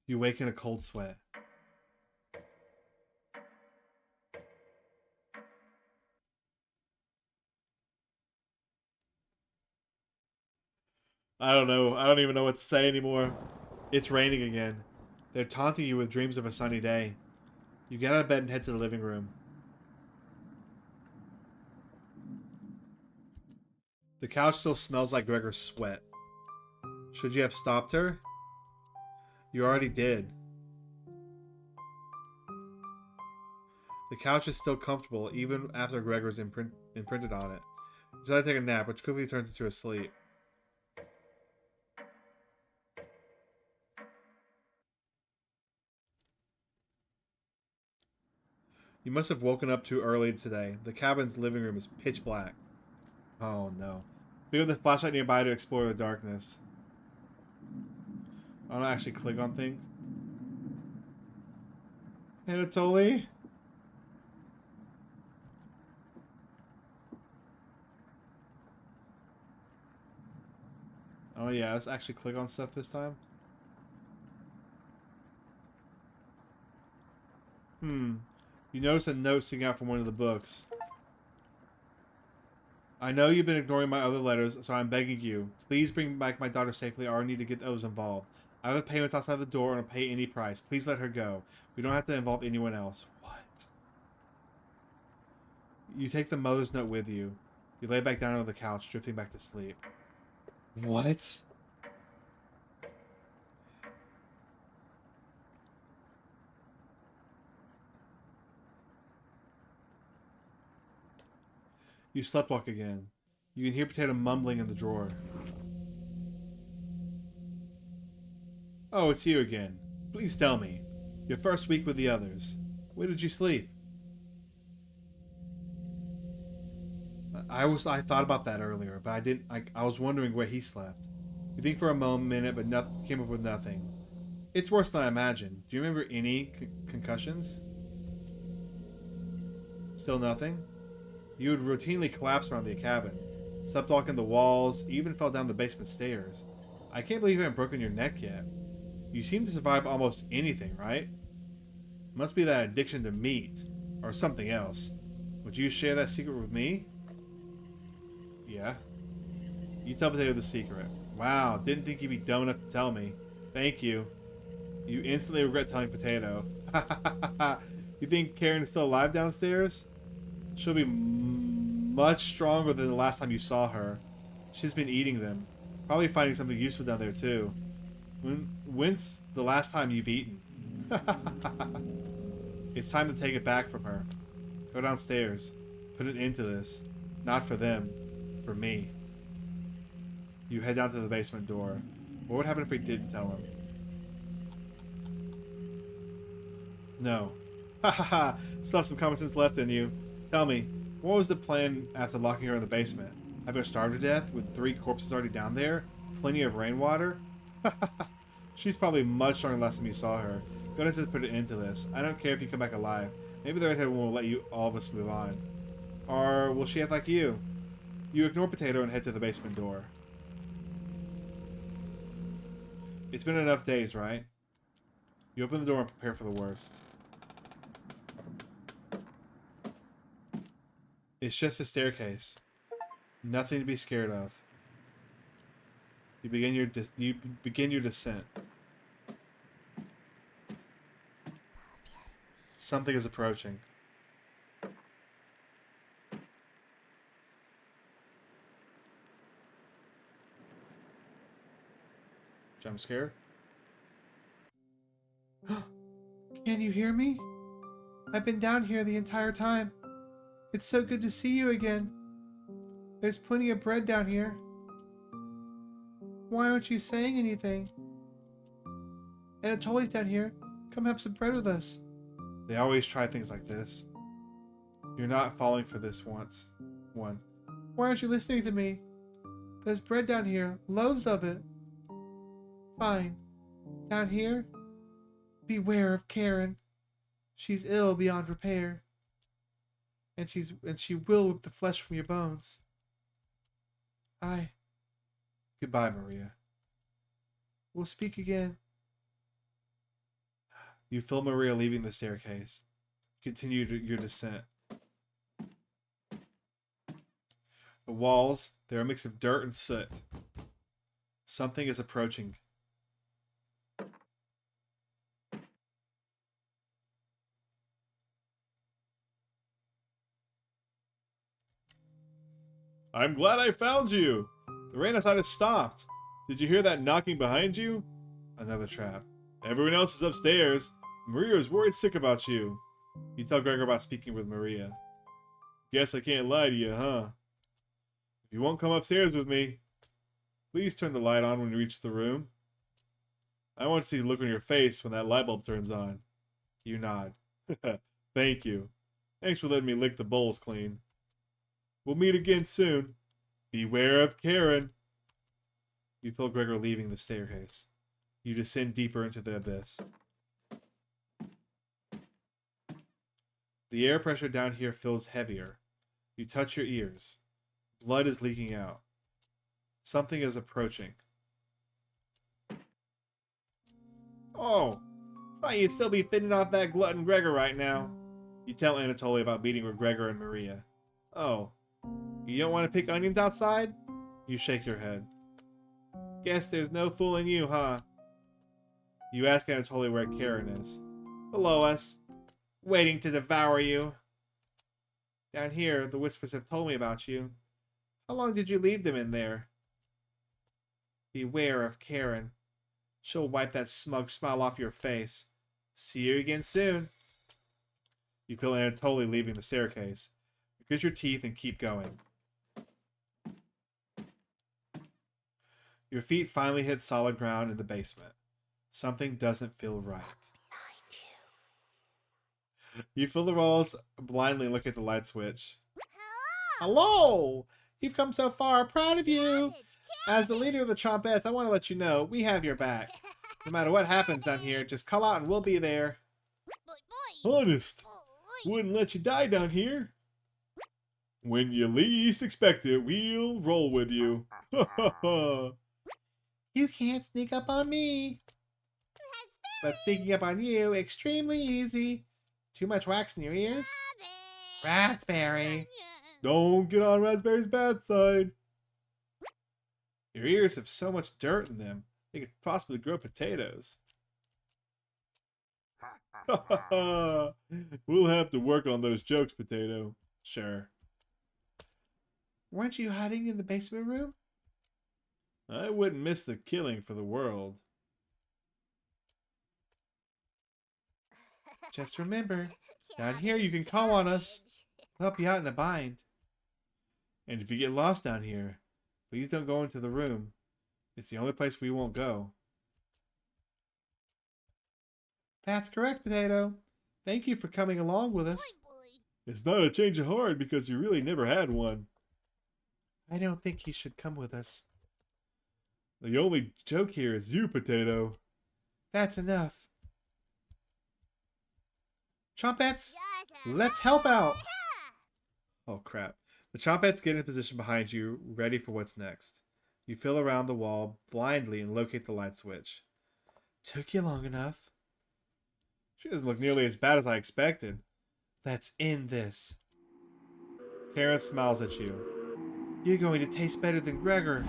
You wake in a cold sweat. I don't know. I don't even know what to say anymore. It's raining again. They're taunting you with dreams of a sunny day. You get out of bed and head to the living room. The couch still smells like Gregor's sweat. Should you have stopped her? You already did. The couch is still comfortable even after Gregor's imprinted on it. You decide to take a nap, which quickly turns into a sleep. You must have woken up too early today. The cabin's living room is pitch black. Oh no. Pick up the flashlight nearby to explore the darkness. I don't actually click on things. Anatoly? Oh yeah, let's actually click on stuff this time. You notice a note sticking out from one of the books. I know you've been ignoring my other letters, so I'm begging you. Please bring back my daughter safely, or I need to get those involved. I have the payments outside the door and I'll pay any price. Please let her go. We don't have to involve anyone else. What? You take the mother's note with you. You lay back down on the couch, drifting back to sleep. What? You sleptwalk again. You can hear Potato mumbling in the drawer. Oh, it's you again. Please tell me. Your first week with the others. Where did you sleep? I thought about that earlier, but I didn't. I was wondering where he slept. You think for a minute, but came up with nothing. It's worse than I imagined. Do you remember any concussions? Still nothing? You would routinely collapse around the cabin, sleptwalk in the walls, even fell down the basement stairs. I can't believe you haven't broken your neck yet. You seem to survive almost anything, right? Must be that addiction to meat, or something else. Would you share that secret with me? Yeah. You tell Potato the secret. Wow, didn't think you'd be dumb enough to tell me. Thank you. You instantly regret telling Potato. You think Karen is still alive downstairs? She'll be much stronger than the last time you saw her. She's been eating them. Probably finding something useful down there too. When's the last time you've eaten? It's time to take it back from her. Go downstairs. Put an end to this. Not for them. For me. You head down to the basement door. What would happen if we didn't tell him? No. Ha ha ha! Still have some common sense left in you. Tell me, what was the plan after locking her in the basement? Have her starve to death with 3 corpses already down there? Plenty of rainwater? She's probably much stronger than last time you saw her. Go ahead and put an end to this. I don't care if you come back alive. Maybe the redhead will let you all of us move on. Or will she act like you? You ignore Potato and head to the basement door. It's been enough days, right? You open the door and prepare for the worst. It's just a staircase. Nothing to be scared of. You begin your descent. Something is approaching. Jump scare. Can you hear me? I've been down here the entire time. It's so good to see you again. There's plenty of bread down here. Why aren't you saying anything? Anatoly's down here. Come have some bread with us. They always try things like this. You're not falling for this once. One. Why aren't you listening to me? There's bread down here. Loaves of it. Fine. Down here? Beware of Karen. She's ill beyond repair. And she will whip the flesh from your bones. Goodbye, Maria. We'll speak again. You feel Maria leaving the staircase. Continue your descent. The walls, they're a mix of dirt and soot. Something is approaching. I'm glad I found you. The rain outside has stopped. Did you hear that knocking behind you? Another trap. Everyone else is upstairs. Maria is worried sick about you. You tell Gregor about speaking with Maria. Guess I can't lie to you, huh? If you won't come upstairs with me, please turn the light on when you reach the room. I want to see the look on your face when that light bulb turns on. You nod. Thank you. Thanks for letting me lick the bowls clean. We'll meet again soon. Beware of Karen. You feel Gregor leaving the staircase. You descend deeper into the abyss. The air pressure down here feels heavier. You touch your ears. Blood is leaking out. Something is approaching. Oh, thought you'd still be fitting off that glutton Gregor right now. You tell Anatoly about meeting with Gregor and Maria. Oh, you don't want to pick onions outside? You shake your head. Guess there's no fooling you, huh? You ask Anatoly where Karen is. Below us. Waiting to devour you. Down here, the whispers have told me about you. How long did you leave them in there? Beware of Karen. She'll wipe that smug smile off your face. See you again soon. You feel Anatoly leaving the staircase. You grit your teeth and keep going. Your feet finally hit solid ground in the basement. Something doesn't feel right. You feel the walls blindly and look at the light switch. Hello! You've come so far. Proud of you. As the leader of the Trompettes, I want to let you know we have your back. No matter what happens down here, just call out and we'll be there. Honest. Wouldn't let you die down here. When you least expect it, we'll roll with you. You can't sneak up on me. But sneaking up on you, extremely easy. Too much wax in your ears? Raspberry. Don't get on Raspberry's bad side. Your ears have so much dirt in them, they could possibly grow potatoes. We'll have to work on those jokes, Potato. Sure. Weren't you hiding in the basement room? I wouldn't miss the killing for the world. Just remember, down here you can call on us. We'll help you out in a bind. And if you get lost down here, please don't go into the room. It's the only place we won't go. That's correct, Potato. Thank you for coming along with us. It's not a change of heart because you really never had one. I don't think he should come with us. The only joke here is you, Potato. That's enough. Trompettes, let's help out. Oh, crap. The Trompettes get in position behind you, ready for what's next. You feel around the wall blindly and locate the light switch. Took you long enough. She doesn't look nearly as bad as I expected. Let's end this. Karen smiles at you. You're going to taste better than Gregor.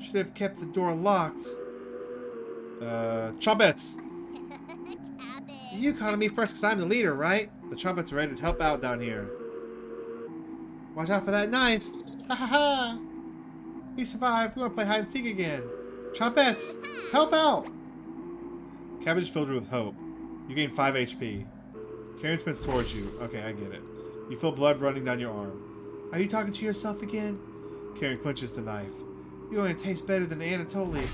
Should have kept the door locked. Trompettes! You called on me first because I'm the leader, right? The Trompettes are ready to help out down here. Watch out for that knife. Ha ha ha. We survived. We want to play hide and seek again. Trompettes, help out. Cabbage filled her with hope. You gain 5 HP. Karen spins towards you. Okay, I get it. You feel blood running down your arm. Are you talking to yourself again? Karen clenches the knife. You're going to taste better than Anatoly.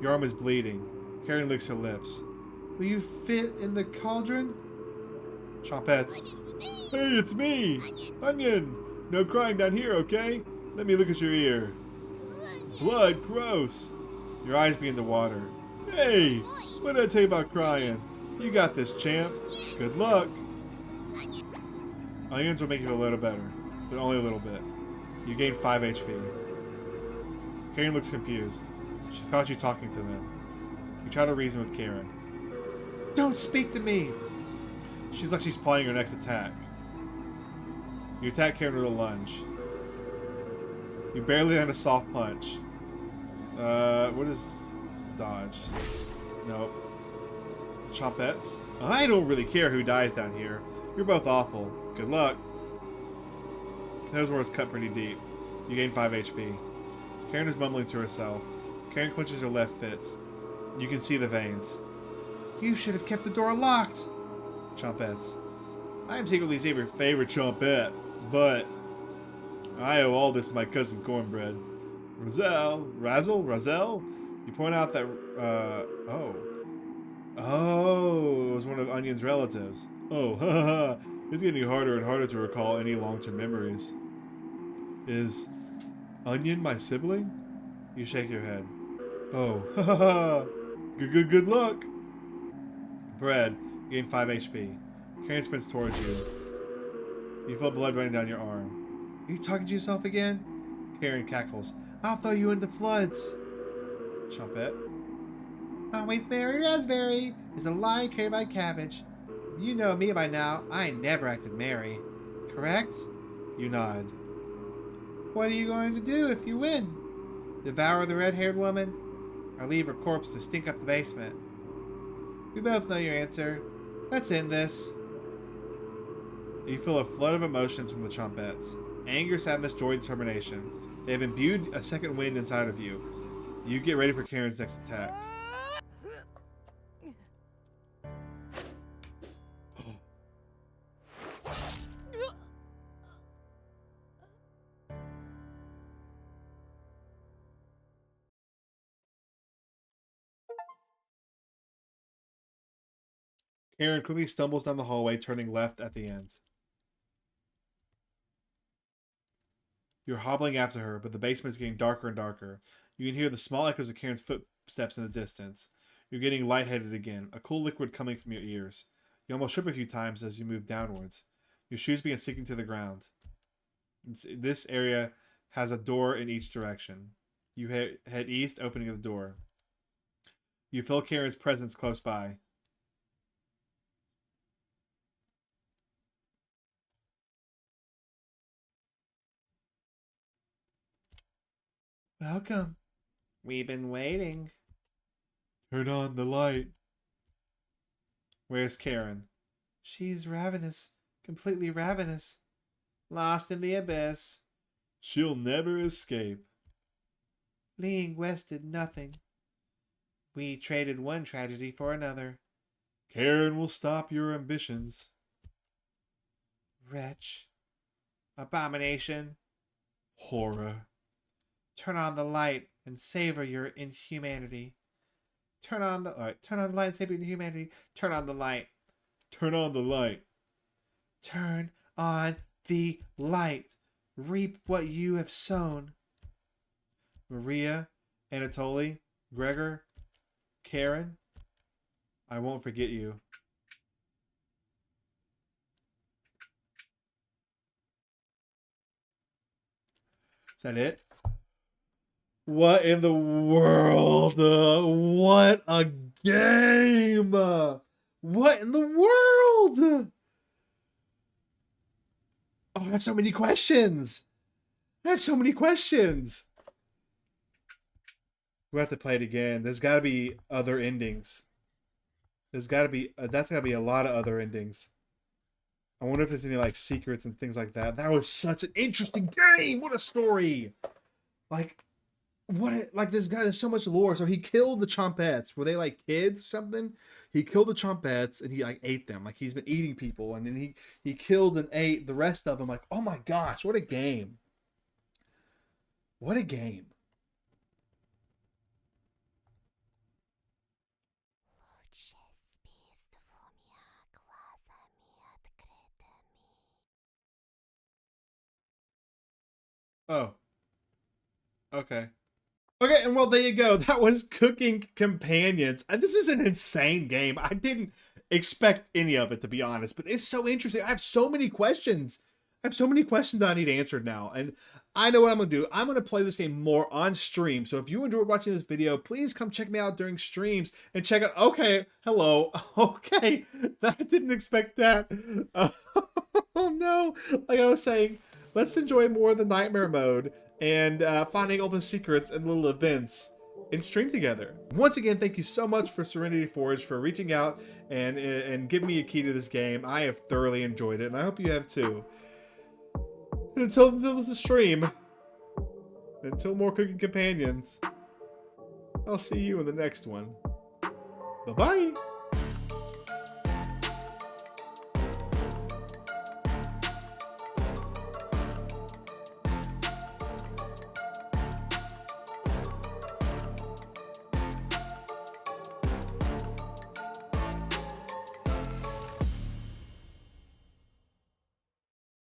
Your arm is bleeding. Karen licks her lips. Will you fit in the cauldron? Chompettes. Hey, it's me! Onion! No crying down here, okay? Let me look at your ear. Blood, gross! Your eyes begin to water. Hey! What did I tell you about crying? You got this, champ. Good luck! Onions will make you feel a little better, but only a little bit. You gain 5 HP. Karen looks confused. She caught you talking to them. You try to reason with Karen. Don't speak to me! She's like she's planning her next attack. You attack Karen with a lunge. You barely land a soft punch. What is dodge? Nope. Chompettes? I don't really care who dies down here. You're both awful. Good luck. Those words cut pretty deep. You gain 5 HP. Karen is mumbling to herself. Karen clenches her left fist. You can see the veins. You should have kept the door locked. Chompettes. I am secretly Xavier's favorite Chompette, but I owe all this to my cousin Cornbread. Razel? You point out that, it was one of Onion's relatives. Oh, haha, it's getting harder and harder to recall any long-term memories. Is Onion my sibling? You shake your head. Oh, haha, good luck. Bread, you gain 5 HP. Karen spins towards you. You feel blood running down your arm. Are you talking to yourself again? Karen cackles. I'll throw you into floods. Chompette. Always Mary Raspberry is a lie carried by Cabbage. You know me by now. I never acted merry. Correct? You nod. What are you going to do if you win? Devour the red-haired woman? Or leave her corpse to stink up the basement? We both know your answer. Let's end this. You feel a flood of emotions from the Chompettes. Anger, sadness, joy, determination. They have imbued a second wind inside of you. You get ready for Karen's next attack. Karen quickly stumbles down the hallway, turning left at the end. You're hobbling after her, but the basement is getting darker and darker. You can hear the small echoes of Karen's footsteps in the distance. You're getting lightheaded again, a cool liquid coming from your ears. You almost trip a few times as you move downwards. Your shoes begin sinking to the ground. This area has a door in each direction. You head east, opening the door. You feel Karen's presence close by. Welcome. We've been waiting. Turn on the light. Where's Karen? She's ravenous. Completely ravenous. Lost in the abyss. She'll never escape. Fleeing west did nothing. We traded one tragedy for another. Karen will stop your ambitions. Wretch. Abomination. Horror. Turn on the light and savor your inhumanity. Turn on the light and savor your inhumanity. Turn on the light. Turn on the light. Turn on the light. Reap what you have sown. Maria, Anatoly, Gregor, Karen, I won't forget you. Is that it? What in the world? What a game! What in the world? Oh, I have so many questions. We have to play it again. There's got to be other endings. That's got to be a lot of other endings. I wonder if there's any like secrets and things like that. That was such an interesting game. What a story! Like this guy, there's so much lore. So he killed the Chompettes. Were they like kids or something? he killed the trumpettes and he like ate them. Like he's been eating people, and then he killed and ate the rest of them. Like, oh my gosh, what a game. What a game. Oh. Okay. Okay, and well, there you go. That was Cooking Companions. This is an insane game. I didn't expect any of it, to be honest, but it's so interesting. I have so many questions. I have so many questions I need answered now, and I know what I'm going to do. I'm going to play this game more on stream, so if you enjoyed watching this video, please come check me out during streams and check out... Okay, hello. Okay, I didn't expect that. Oh, no. Like I was saying, let's enjoy more of the nightmare mode and finding all the secrets and little events and stream together. Once again, thank you so much for Serenity Forge for reaching out and giving me a key to this game. I have thoroughly enjoyed it, and I hope you have too. And until the stream, until more Cooking Companions, I'll see you in the next one. Bye-bye!